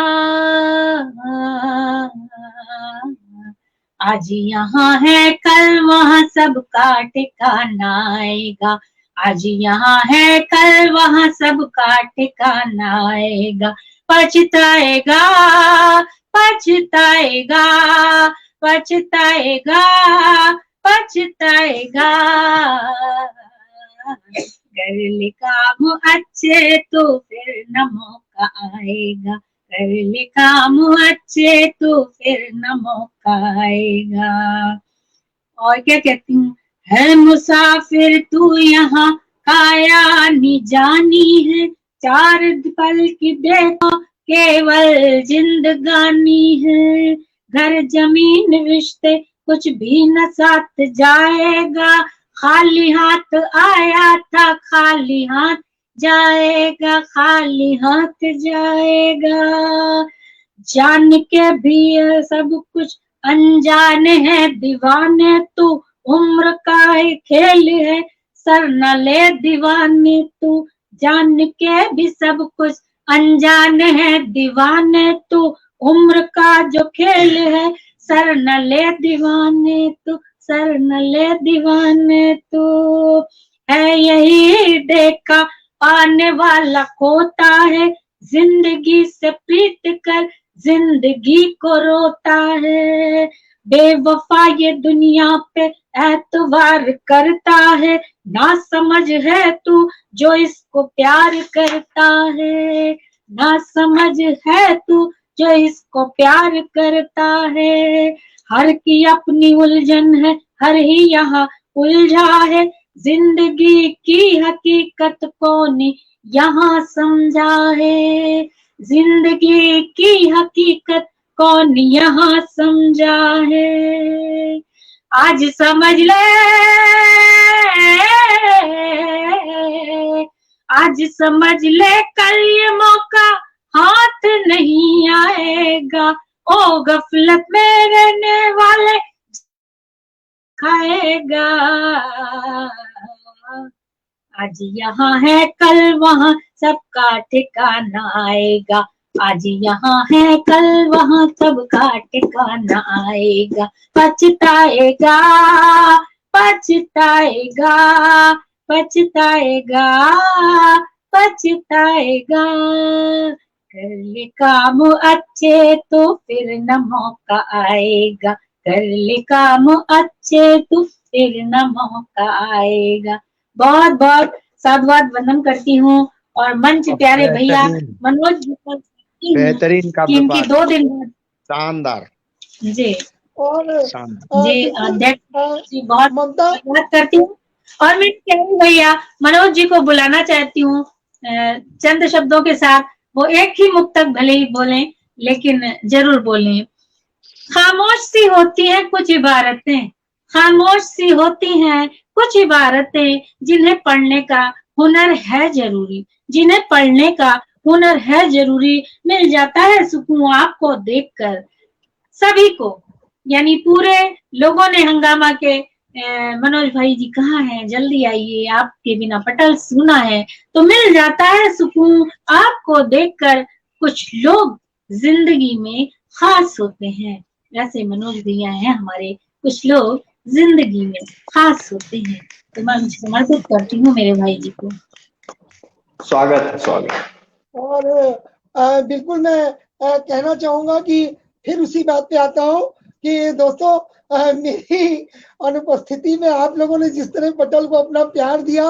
A: आज यहाँ है कल वहाँ सबका ठिकाना आएगा। आज यहाँ है कल वहाँ सबका ठिकाना आएगा। पछताएगा पछताएगा पछताएगा पछताएगा। कर ले काम अच्छे तो फिर न मौका आएगा। कर ले काम अच्छे तो फिर न मौका आएगा। और क्या कहती हूँ, है मुसाफिर तू यहाँ काया नी जानी है। चार पल की देखो केवल जिंदगानी है। घर जमीन रिश्ते कुछ भी न साथ जाएगा। खाली हाथ आया था खाली हाथ जाएगा। खाली हाथ जाएगा। जान के भी सब कुछ अनजान है दीवाने तू। उम्र का खेल है सर न ले दीवाने तू। जान के भी सब कुछ अनजान है दीवाने तू। उम्र का जो खेल है सर न ले दीवाने तू। सर न ले दीवाने तू। है यही देखा आने वाला खोता है। जिंदगी से प्रीत कर जिंदगी को रोता है। बेवफा ये दुनिया पे एतवार करता है। ना समझ है तू जो इसको प्यार करता है। ना समझ है तू जो इसको प्यार करता है। हर की अपनी उलझन है हर ही यहाँ उलझा है। जिंदगी की हकीकत कौन यहाँ समझा है। जिंदगी की हकीकत कौन यहाँ समझा है। आज समझ ले आज समझ ले कल ये मौका हाथ नहीं आएगा। ओ गफलत में रहने वाले खाएगा। आज यहाँ है कल वहाँ सबका ठिकाना आएगा। आज यहाँ है कल वहाँ सबका ठिकाना आएगा। पछताएगा पछताएगा पछताएगा पछताएगा। कर ले काम अच्छे तो फिर न मौका आएगा। कर ले काम अच्छे तो फिर न मौका आएगा। बहुत बहुत साधुवाद वंदन करती हूँ। और मंच प्यारे भैया मनोज जी को
E: बेहतरीन
A: कि इनकी 2 दिन बाद
E: शानदार
A: जी
B: और
A: जी अध्यक्ष जी बहुत
B: ममता
A: बात करती हूँ। और मैं प्यारे भैया मनोज जी को बुलाना चाहती हूँ चंद शब्दों के साथ। वो एक ही मुक्तक भले ही बोलें लेकिन जरूर बोलें। खामोश सी होती हैं कुछ इबारतें। खामोश सी होती हैं कुछ इबारतें। जिन्हें पढ़ने का हुनर है जरूरी। जिन्हें पढ़ने का हुनर है जरूरी। मिल जाता है सुकून आपको देखकर। सभी को यानी पूरे लोगों ने हंगामा के मनोज भाई जी कहाँ हैं, जल्दी आइए, आपके बिना पटल सुना है। तो मिल जाता है सुकून आपको देखकर। कुछ लोग जिंदगी में खास होते हैं। वैसे मनोज भैया हैं हमारे। कुछ लोग जिंदगी में खास होते हैं। तो मैं उनसे समर्पित करती हूँ मेरे भाई जी को।
C: स्वागत स्वागत।
B: और बिल्कुल मैं कहना चाहूंगा कि फिर उसी बात पे आता हूँ कि दोस्तों मेरी अनुपस्थिति में आप लोगों ने जिस तरह पटल को अपना प्यार दिया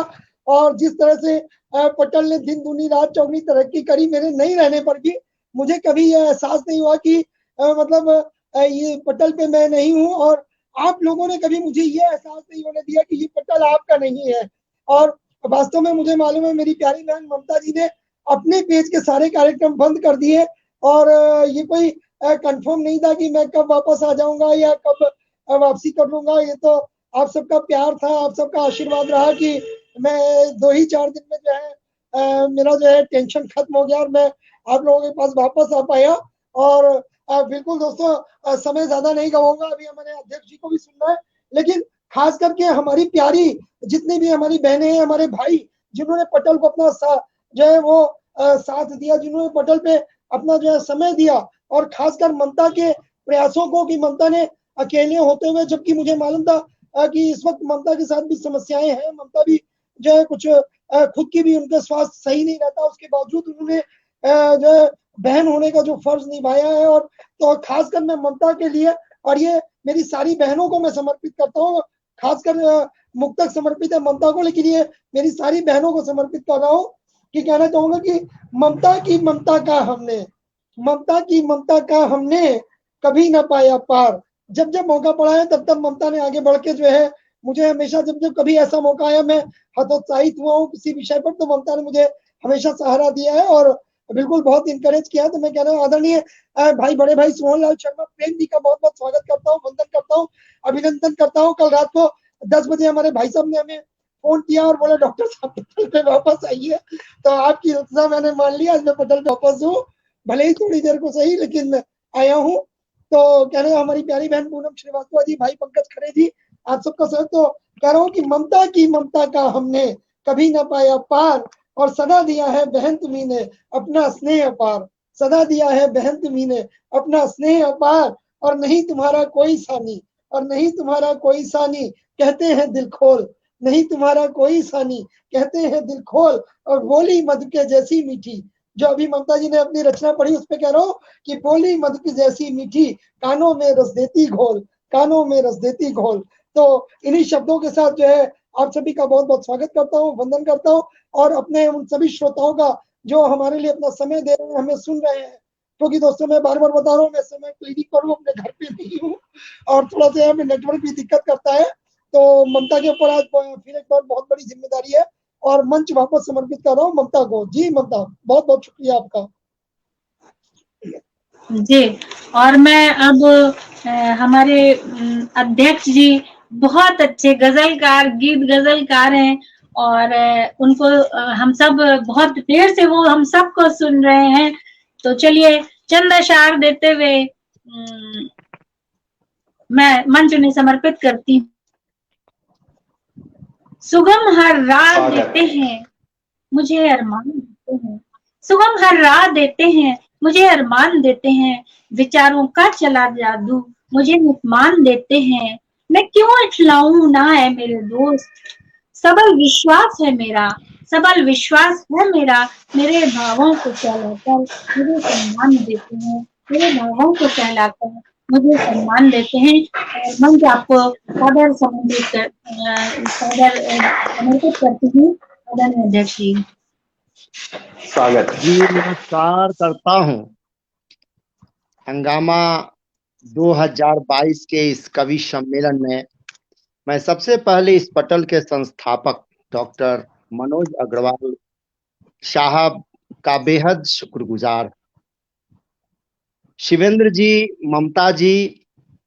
B: और जिस तरह से पटल ने दिन दूनी रात चौगनी तरक्की करी, मेरे नहीं रहने पर भी मुझे कभी यह एहसास नहीं हुआ कि मतलब ये पटल पे मैं नहीं हूँ। और आप लोगों ने कभी मुझे ये एहसास नहीं होने दिया कि ये पटल आपका नहीं है। और वास्तव में मुझे मालूम है मेरी प्यारी बहन ममता जी ने अपने पेज के सारे कार्यक्रम बंद कर दिए। और ये कोई कंफर्म नहीं था कि मैं कब वापस आ जाऊंगा या कब वापसी कर लूंगा। ये तो आप सबका प्यार था, आप सबका आशीर्वाद रहा कि मैं 2 ही 4 दिन में जो है मेरा जो है टेंशन खत्म हो गया और मैं आप लोगों के पास वापस आ पाया। और बिल्कुल दोस्तों समय ज्यादा नहीं गवाऊंगा, अभी हमारे अध्यक्ष जी को भी सुनना है। लेकिन खास करके हमारी प्यारी जितनी भी हमारी बहनें हैं, हमारे भाई जिन्होंने पटल को अपना जो है वो साथ दिया, जिन्होंने पटल पे अपना जो है समय दिया, और खासकर ममता के प्रयासों को, कि ममता ने अकेले होते हुए, जबकि मुझे मालूम था कि इस वक्त ममता के साथ भी समस्याएं हैं, ममता भी जो है कुछ खुद की भी उनका स्वास्थ्य सही नहीं रहता, उसके बावजूद उन्होंने जो है बहन होने का जो फर्ज निभाया है। और तो खासकर मैं ममता के लिए, और ये मेरी सारी बहनों को मैं समर्पित करता हूँ, खासकर मुक्तक समर्पित है ममता को, लेकिन ये मेरी सारी बहनों को समर्पित कर रहा हूँ, कि कहना चाहूंगा कि ममता की ममता का हमने, ममता की ममता का हमने कभी ना पाया पार। जब जब मौका पड़ा है तब तब ममता ने आगे बढ़ के जो है मुझे हमेशा, जब जब कभी ऐसा मौका आया मैं हतोत्साहित हुआ हूँ किसी विषय पर, तो ममता ने मुझे हमेशा सहारा दिया है और बिल्कुल बहुत इंकरेज किया है। तो मैं कह रहा हूँ आदरणीय भाई, बड़े भाई सोहन लाल शर्मा प्रेम जी का बहुत बहुत स्वागत करता हूँ, वंदन करता हूँ, अभिनंदन करता हूँ। कल रात को 10 बजे हमारे भाई साहब ने हमें फोन किया और बोले डॉक्टर साहब पटल पे वापस आइए, तो आपकी इल्तिजा मैंने मान लिया, आज मैं पटल पे वापस हूँ, भले ही थोड़ी देर को सही, लेकिन आया हूँ। तो कह रहे हैं हमारी प्यारी बहन पूनम श्रीवास्तव जी, भाई पंकज खरे जी, आप सबका स्वागत। तो कह रहा हूँ कि ममता की ममता का हमने कभी ना पाया पार, और सदा दिया है बहन तुम्ही ने अपना स्नेह अपार, सदा दिया है बहन तुम्ही ने अपना स्नेह अपार, और नहीं तुम्हारा कोई सानी, और नहीं तुम्हारा कोई सानी, कहते हैं दिल खोल, नहीं तुम्हारा कोई सानी, कहते हैं दिल खोल, और बोली मधु के जैसी मीठी। जो अभी ममता जी ने अपनी रचना पढ़ी उस पे कह रहा हूँ कि बोली मधु की जैसी मीठी, कानों में रस देती घोल, कानों में रस देती घोल। तो इन्हीं शब्दों के साथ जो है आप सभी का बहुत बहुत स्वागत करता हूँ, वंदन करता हूँ, और अपने उन सभी श्रोताओं का जो हमारे लिए अपना समय दे रहे हैं, हमें सुन रहे हैं। क्योंकि दोस्तों मैं बार बार बता रहा हूँ, मैं समय क्लिनिक पर हूँ, अपने घर पे नहीं हूँ, और थोड़ा सा यहाँ पे नेटवर्क भी दिक्कत करता है। तो ममता के ऊपर आज फिर एक बार बहुत बड़ी जिम्मेदारी है, और मंच वापस समर्पित कर रहा हूँ ममता को। जी ममता, बहुत बहुत शुक्रिया आपका।
A: जी, और मैं अब हमारे अध्यक्ष जी बहुत अच्छे गजलकार, गीत गजलकार हैं, और उनको हम सब बहुत देर से वो हम सबको सुन रहे हैं। तो चलिए चंद अशार देते हुए मैं मंच उन्हें समर्पित करती हूँ। सुगम हर रात देते हैं मुझे अरमान देते हैं, सुगम हर रात देते हैं मुझे अरमान देते हैं, विचारों का चला जादू मुझे नुकमान देते हैं। मैं क्यों इठलाऊं ना है मेरे दोस्त, सबल विश्वास है मेरा, सबल विश्वास है मेरा, मेरे भावों को कहलाकर मुझे सम्मान देते हैं, मेरे भावों को कहलाकर मुझे सम्मान देते हैं। मंच आपको सादर समर्पित करती हूँ अध्यक्ष जी।
C: स्वागत
E: जी, नमस्कार करता हूँ। हंगामा 2022 के इस कवि सम्मेलन में मैं सबसे पहले इस पटल के संस्थापक डॉक्टर मनोज अग्रवाल साहब का बेहद शुक्रगुजार, शिवेंद्र जी, ममता जी,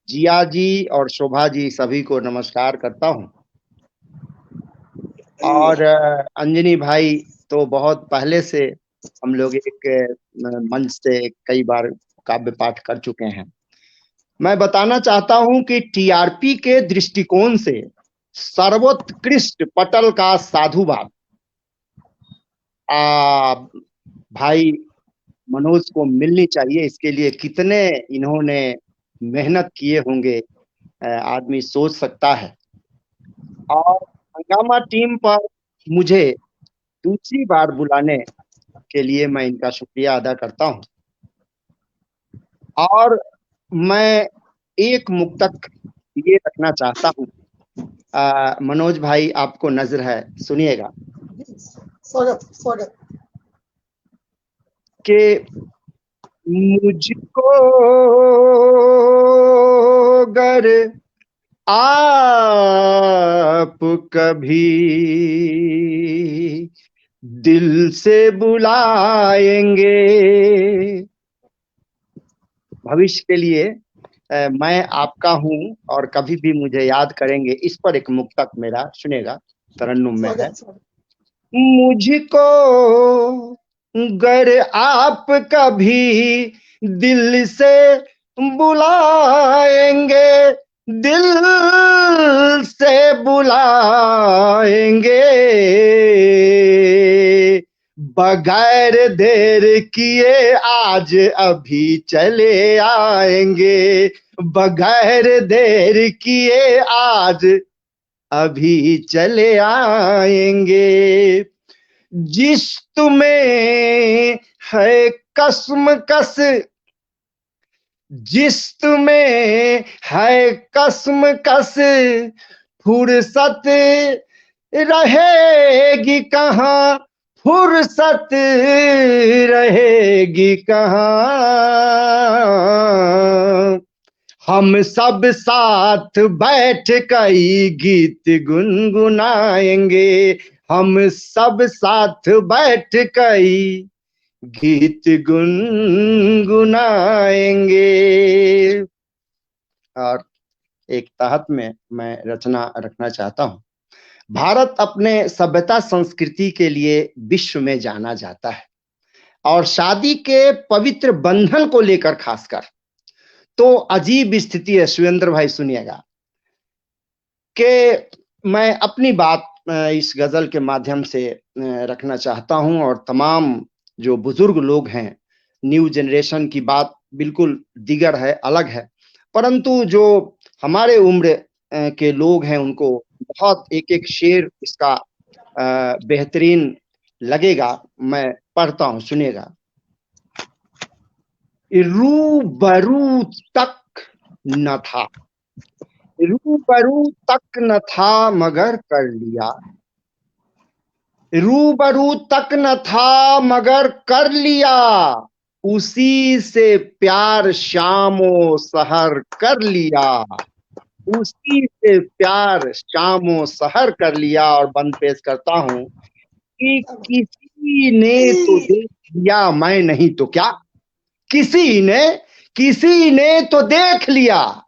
E: जिया जी और शोभा जी, सभी को नमस्कार करता हूँ। और अंजनी भाई तो बहुत पहले से हम लोग एक मंच से कई बार काव्य पाठ कर चुके हैं। मैं बताना चाहता हूं कि टीआरपी के दृष्टिकोण से सर्वोत्कृष्ट पटल का साधुवाद भाई मनोज को मिलनी चाहिए। इसके लिए कितने इन्होंने मेहनत किए होंगे आदमी सोच सकता है। और हंगामा टीम पर मुझे दूसरी बार बुलाने के लिए मैं इनका शुक्रिया अदा करता हूं। और मैं एक मुक्तक ये रखना चाहता हूं, मनोज भाई आपको नजर है, सुनिएगा।
B: स्वागत स्वागत।
E: कि मुझको गर आप कभी दिल से बुलाएंगे, भविष्य के लिए मैं आपका हूं और कभी भी मुझे याद करेंगे। इस पर एक मुक्तक मेरा सुनेगा, तरन्नुम में है। मुझको गर आप कभी दिल से बुलाएंगे, दिल से बुलाएंगे, बगैर देर किए आज अभी चले आएंगे, बगैर देर किए आज अभी चले आएंगे। जिस तुम्हें है कसम कस, जिस तुम्हें है कसम कस, फुर्सत रहेगी कहाँ, फुर्सत रहेगी कहाँ। हम सब साथ बैठ कई गीत गुनगुनाएंगे, हम सब साथ बैठ कई गीत गुनगुनाएंगे। और एक तहत में मैं रचना रखना चाहता हूं। भारत अपने सभ्यता संस्कृति के लिए विश्व में जाना जाता है, और शादी के पवित्र बंधन को लेकर खासकर तो अजीब स्थिति है। सुरेंद्र भाई सुनिएगा कि मैं अपनी बात इस गजल के माध्यम से रखना चाहता हूं, और तमाम जो बुजुर्ग लोग हैं, न्यू जनरेशन की बात बिल्कुल दिगर है, अलग है, परंतु जो हमारे उम्र के लोग हैं उनको बहुत एक एक शेर इसका बेहतरीन लगेगा। मैं पढ़ता हूं, सुनिएगा। रूबरू तक न था, रूबरू तक न था मगर कर लिया, रूबरू तक न था मगर कर लिया, उसी से प्यार शामो सहर कर लिया, उसी से प्यार शामो सहर कर लिया। और बंद पेश करता हूं कि किसी ने तो देख लिया, मैं नहीं तो क्या, किसी ने तो देख लिया,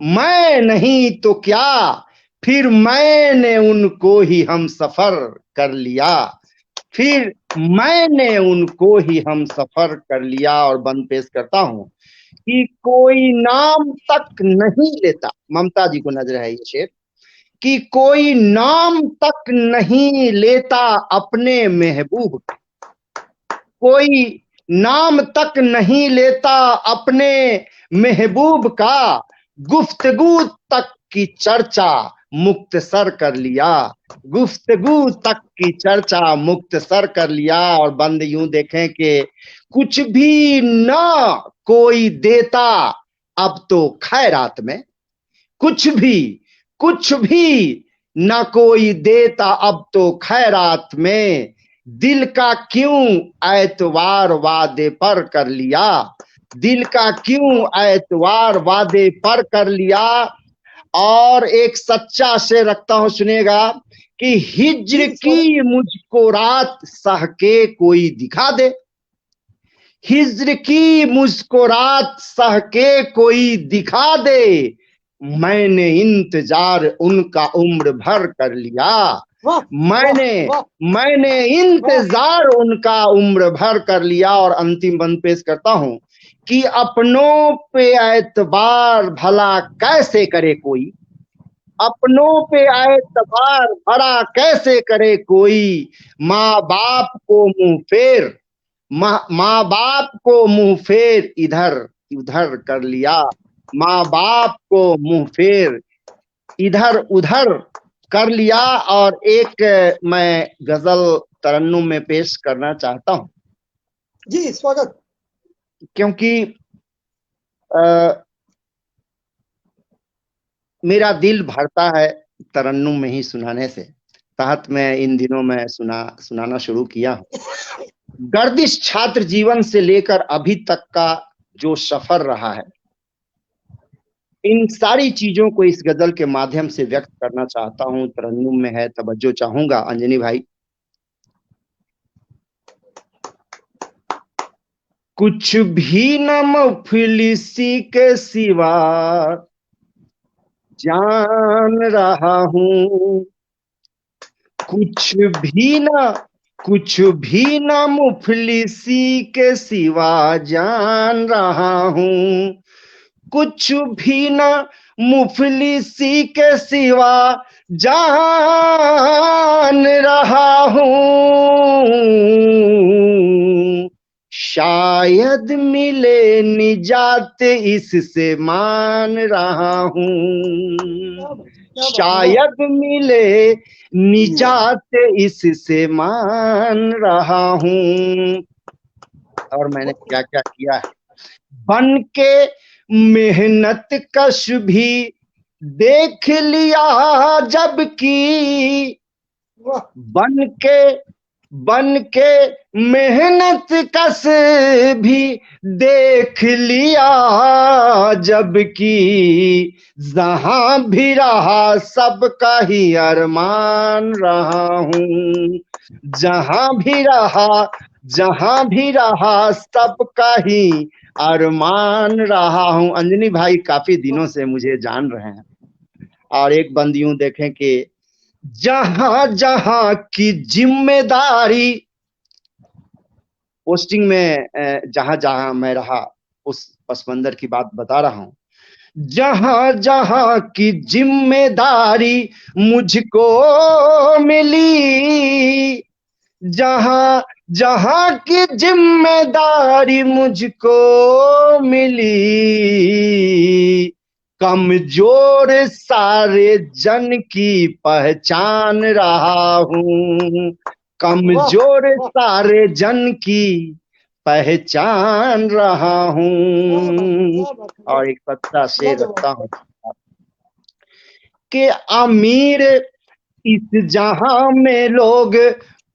E: मैं नहीं तो क्या, फिर मैंने उनको ही हम सफर कर लिया, फिर मैंने उनको ही हम सफर कर लिया। और बंद पेश करता हूं कि कोई नाम तक नहीं लेता, ममता जी को नजर है ये शेर, कि कोई नाम तक नहीं लेता अपने महबूब, कोई नाम तक नहीं लेता अपने महबूब का, गुफ्तगू तक की चर्चा मुख्तसर कर लिया, गुफ्तगू तक की चर्चा मुख्तसर कर लिया। और बंद यूं देखें कि कुछ भी ना कोई देता अब तो खैरात में, कुछ भी ना कोई देता अब तो खैरात में, दिल का क्यों एतवार वादे पर कर लिया, दिल का क्यों एतवार वादे पर कर लिया। और एक सच्चा से रखता हूं, सुनेगा कि हिज्र की मुझको रात सह के कोई दिखा दे, हिज्र की मुझको रात सह के कोई दिखा दे, मैंने इंतजार उनका उम्र भर कर लिया, मैंने इंतजार उनका उम्र भर कर लिया। और अंतिम बंद पेश करता हूं कि अपनों पे एतबार भला कैसे करे कोई, अपनों पे एतबार भला कैसे करे कोई, माँ बाप को मुंह फेर, माँ बाप को मुंह फेर इधर उधर कर लिया, माँ बाप को मुंह फेर इधर उधर कर लिया। और एक मैं गजल तरन्नुम में पेश करना चाहता हूं।
B: जी स्वागत।
E: क्योंकि मेरा दिल भरता है तरन्नुम में ही सुनाने से, तहत मैं इन दिनों में सुनाना शुरू किया हूं। गर्दिश छात्र जीवन से लेकर अभी तक का जो सफर रहा है, इन सारी चीजों को इस गजल के माध्यम से व्यक्त करना चाहता हूं। तरन्नुम में है, तवज्जो चाहूंगा अंजनी भाई। कुछ भी न मुफलिसी के सिवा जान रहा हूं, कुछ भी न मुफलिसी के सिवा जान रहा हूं, कुछ भी न मुफलिसी के सिवा जान रहा हूँ, शायद मिले निजात इससे मान रहा हूँ, शायद मिले निजात इससे मान रहा हूँ। और मैंने क्या क्या किया है, बन के मेहनत कश भी देख लिया जबकि, बन के मेहनत कश भी देख लिया जबकि, जहां भी रहा सबका ही अरमान रहा हूँ, जहां भी रहा सबका ही अरमान रहा हूँ। अंजनी भाई काफी दिनों से मुझे जान रहे हैं, और एक बंद यूं देखें कि जहां जहां की जिम्मेदारी, पोस्टिंग में जहां जहां मैं रहा उस पस मंजर की बात बता रहा हूं, जहां जहां की जिम्मेदारी मुझको मिली, जहां जहां की जिम्मेदारी मुझको मिली, कमजोर सारे जन की पहचान रहा हूँ, कमजोर सारे जन की पहचान रहा हूँ। और एक सच्चा शेर रखता हूँ कि अमीर इस जहां में लोग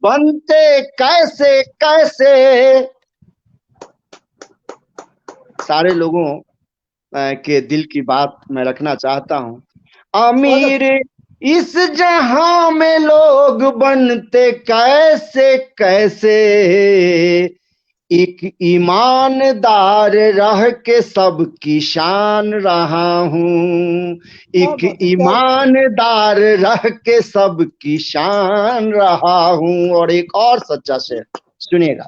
E: बनते कैसे कैसे, सारे लोगों के दिल की बात मैं रखना चाहता हूँ। अमीर इस जहां में लोग बनते कैसे कैसे, एक ईमानदार रह के सबकी शान रहा हूँ, एक ईमानदार रह के सबकी शान रहा हूँ। और एक और सच्चा शेर सुनिएगा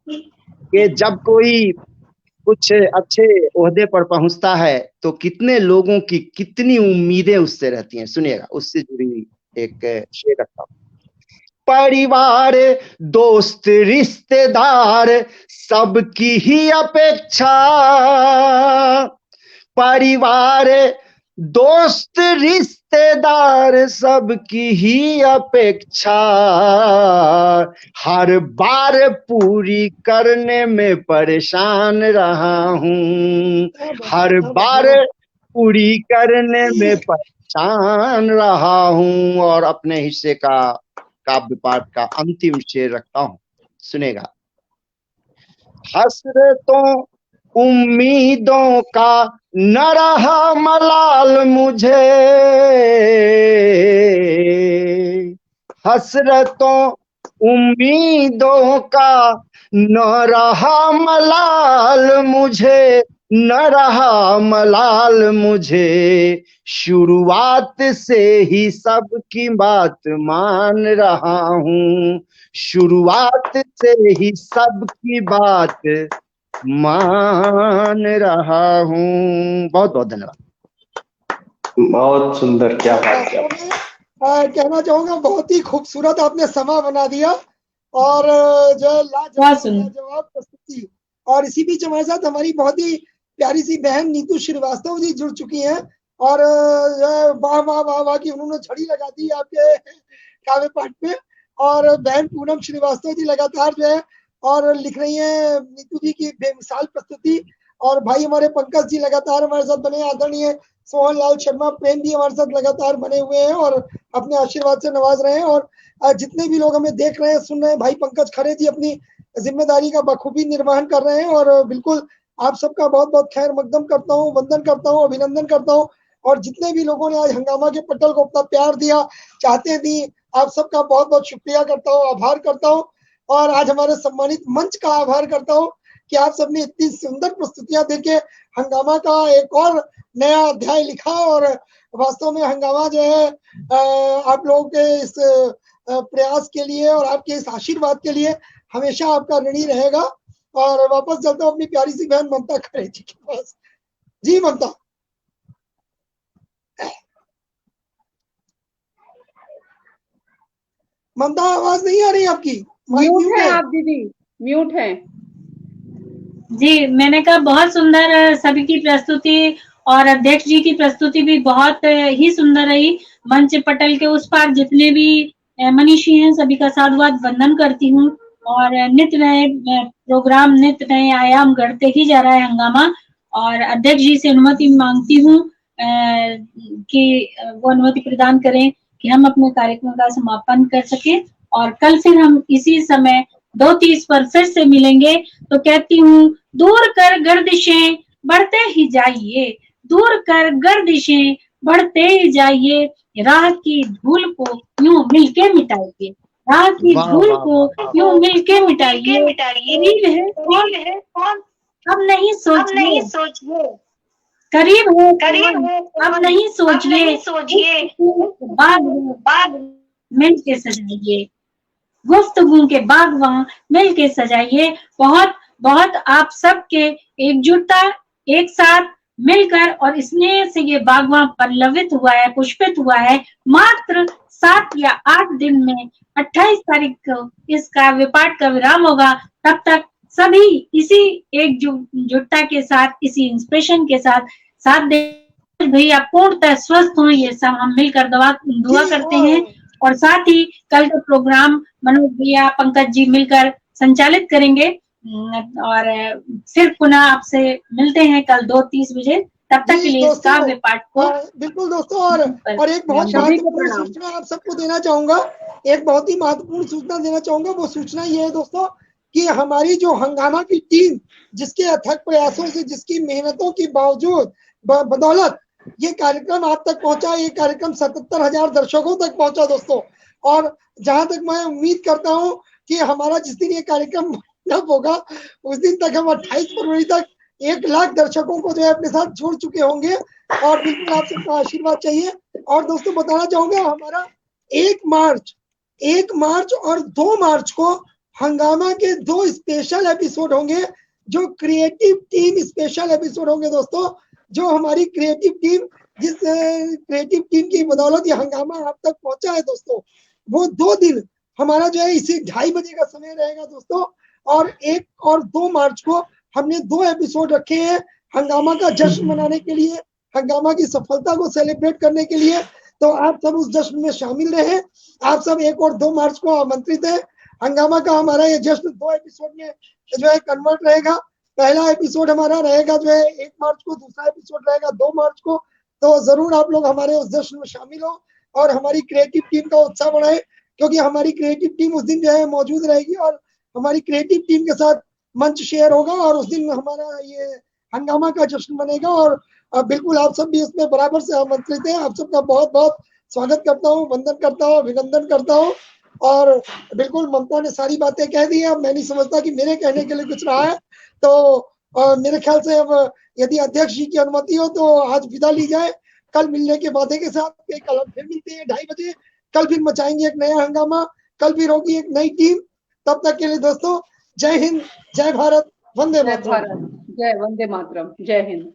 E: कि जब कोई कुछ अच्छे ओहदे पर पहुंचता है तो कितने लोगों की कितनी उम्मीदें उससे रहती हैं। सुनिएगा, उससे जुड़ी हुई एक शेर रखता हूं। परिवार दोस्त रिश्तेदार सबकी ही अपेक्षा, परिवार दोस्त रिश्तेदार सबकी ही अपेक्षा, हर बार पूरी करने में परेशान रहा हूँ, हर बार पूरी करने में परेशान रहा हूँ। और अपने हिस्से का काव्य पाठ का अंतिम शेर रखता हूँ, सुनेगा। हसरतों उम्मीदों का न रहा मलाल मुझे, हसरतों उम्मीदों का न रहा मलाल मुझे, न रहा मलाल मुझे, शुरुआत से ही सबकी बात मान रहा हूँ, शुरुआत से ही सबकी बात मान रहा हूँ। बहुत बहुत धन्यवाद।
C: बहुत सुंदर, क्या बात है।
B: कहना चाहूंगा बहुत ही खूबसूरत आपने समा बना दिया और जो लाजवाब प्रस्तुति। और इसी बीच हमारे साथ हमारी बहुत ही प्यारी सी बहन नीतू श्रीवास्तव जी जुड़ चुकी हैं और वाह वाह वाह वाह की उन्होंने झड़ी लगा दी आपके काव्य पाठ पे। और बहन पूनम श्रीवास्तव जी लगातार जो है और लिख रही हैं नीतू जी की बेमिसाल प्रस्तुति। और भाई हमारे पंकज जी लगातार हमारे साथ बने, आदरणीय सोहन लाल शर्मा प्रेम जी हमारे साथ लगातार बने हुए हैं और अपने आशीर्वाद से नवाज रहे हैं। और जितने भी लोग हमें देख रहे हैं सुन रहे हैं, भाई पंकज खरे जी अपनी जिम्मेदारी का बखूबी निर्वहन कर रहे हैं। और बिल्कुल आप सबका बहुत बहुत खैर मकदम करता हूँ, वंदन करता हूँ, अभिनंदन करता हूँ। और जितने भी लोगों ने आज हंगामा के पटल को अपना प्यार दिया, चाहते दी, आप सबका बहुत बहुत शुक्रिया करता हूँ, आभार करता हूँ। और आज हमारे सम्मानित मंच का आभार करता हूँ कि आप सबने इतनी सुंदर प्रस्तुतियां देके हंगामा का एक और नया अध्याय लिखा। और वास्तव में हंगामा जो है आप लोगों के इस प्रयास के लिए और आपके इस आशीर्वाद के लिए हमेशा आपका ऋणी रहेगा। और वापस चलता हूँ अपनी प्यारी सी बहन ममता खरे जी के पास। जी ममता। ममता आवाज नहीं आ रही आपकी, माइक
D: म्यूट है आप दीदी, म्यूट है।
A: जी, मैंने कहा बहुत सुंदर सभी की प्रस्तुति और अध्यक्ष जी की प्रस्तुति भी बहुत ही सुंदर रही। मंच पटल के उस पार जितने भी मनीषी हैं सभी का साधुवाद वंदन करती हूँ और नित्य नए प्रोग्राम, नित्य नए आयाम गढ़ते ही जा रहा है हंगामा। और अध्यक्ष जी से अनुमति मांगती हूँ कि वो अनुमति प्रदान करें कि हम अपने कार्यक्रम का समापन कर सके और कल फिर हम इसी समय 2:30 पर फिर से मिलेंगे। तो कहती हूँ, दूर कर गर्दिशें बढ़ते ही जाइए, दूर कर गर्दिशें बढ़ते ही जाइए, राह की धूल को यूं मिलके मिटाइए, राह की धूल को यूं मिलके मिटाइए, करीब है कौन अब नहीं सोचिए, करीब है अब नहीं सोचिए, बाग मिल के सजाइए, गुफ्तगू के बागवां मिल के सजाइए। बहुत बहुत आप सबके एकजुटता, एक साथ मिलकर और स्नेह से ये बागवां पल्लवित हुआ है, पुष्पित हुआ है। मात्र 7 या 8 दिन में 28 तारीख को इस काव्य पाठ का विराम होगा। तब तक सभी इसी एकजुटता के साथ, इसी इंस्पिरेशन के साथ दे भैया पूर्णतः स्वस्थ हो, ये सब हम मिलकर दुआ करते हैं। और साथ ही कल का प्रोग्राम मनोज भैया, पंकज जी मिलकर संचालित करेंगे और फिर पुनः आपसे मिलते हैं कल 2:30 बजे। तब तक के लिए इस काव्य पाठ को
B: बिल्कुल दोस्तों। और एक बहुत महत्वपूर्ण सूचना आप सबको देना चाहूंगा, एक बहुत ही महत्वपूर्ण सूचना देना चाहूंगा। वो सूचना ये है दोस्तों कि हमारी जो हंगामा की टीम, जिसके अथक प्रयासों से, जिसकी मेहनतों की बावजूद बदौलत ये कार्यक्रम आप तक पहुंचा, ये कार्यक्रम 77,000 दर्शकों तक पहुंचा दोस्तों। और जहां तक मैं उम्मीद करता हूं कि हमारा जिस दिन ये कार्यक्रम होगा उस दिन तक हम 28 फरवरी तक 1 लाख दर्शकों को जो है अपने साथ जोड़ चुके होंगे। और बिल्कुल आप सबका आशीर्वाद चाहिए। और दोस्तों बताना चाहूंगा, हमारा 1 मार्च और 2 मार्च को हंगामा के 2 स्पेशल एपिसोड होंगे, जो क्रिएटिव टीम स्पेशल एपिसोड होंगे दोस्तों। जो हमारी क्रिएटिव टीम, जिस क्रिएटिव टीम की बदौलत ये हंगामा आप तक पहुंचा है दोस्तों, वो 2 दिन हमारा जो है इसे 2:30 बजे का समय रहेगा दोस्तों। और 1 और 2 मार्च को हमने 2 एपिसोड रखे हैं हंगामा का जश्न मनाने के लिए, हंगामा की सफलता को सेलिब्रेट करने के लिए। तो आप सब उस जश्न में शामिल रहे। आप सब 1 और 2 मार्च को आमंत्रित है। हंगामा का हमारा ये जश्न 2 एपिसोड में जो है कन्वर्ट रहेगा। पहला एपिसोड हमारा रहेगा जो है 1 मार्च को, दूसरा एपिसोड रहेगा 2 मार्च को। तो जरूर आप लोग हमारे उस जश्न में शामिल हो और हमारी क्रिएटिव टीम का उत्साह बढ़ाए, क्योंकि हमारी क्रिएटिव टीम उस दिन जो है मौजूद रहेगी और हमारी क्रिएटिव टीम के साथ मंच शेयर होगा और उस दिन हमारा ये हंगामा का जश्न बनेगा। और बिल्कुल आप सब भी इसमें बराबर से आमंत्रित हैं। आप सबका बहुत बहुत स्वागत करता हूँ, वंदन करता हूँ, अभिनंदन करता हूँ। और बिल्कुल ममता ने सारी बातें कह दी है। अब मैं नहीं समझता कि मेरे कहने के लिए कुछ रहा है। तो मेरे ख्याल से अब यदि अध्यक्ष जी की अनुमति हो तो आज विदा ली जाए। कल मिलने के वादे के साथ कल फिर मिलते हैं 2:30 बजे। कल फिर मचाएंगे एक नया हंगामा, कल फिर होगी एक नई टीम। तब तक के लिए दोस्तों जय हिंद, जय भारत, वंदे मातरम।
D: जय वंदे मातरम, जय हिंद।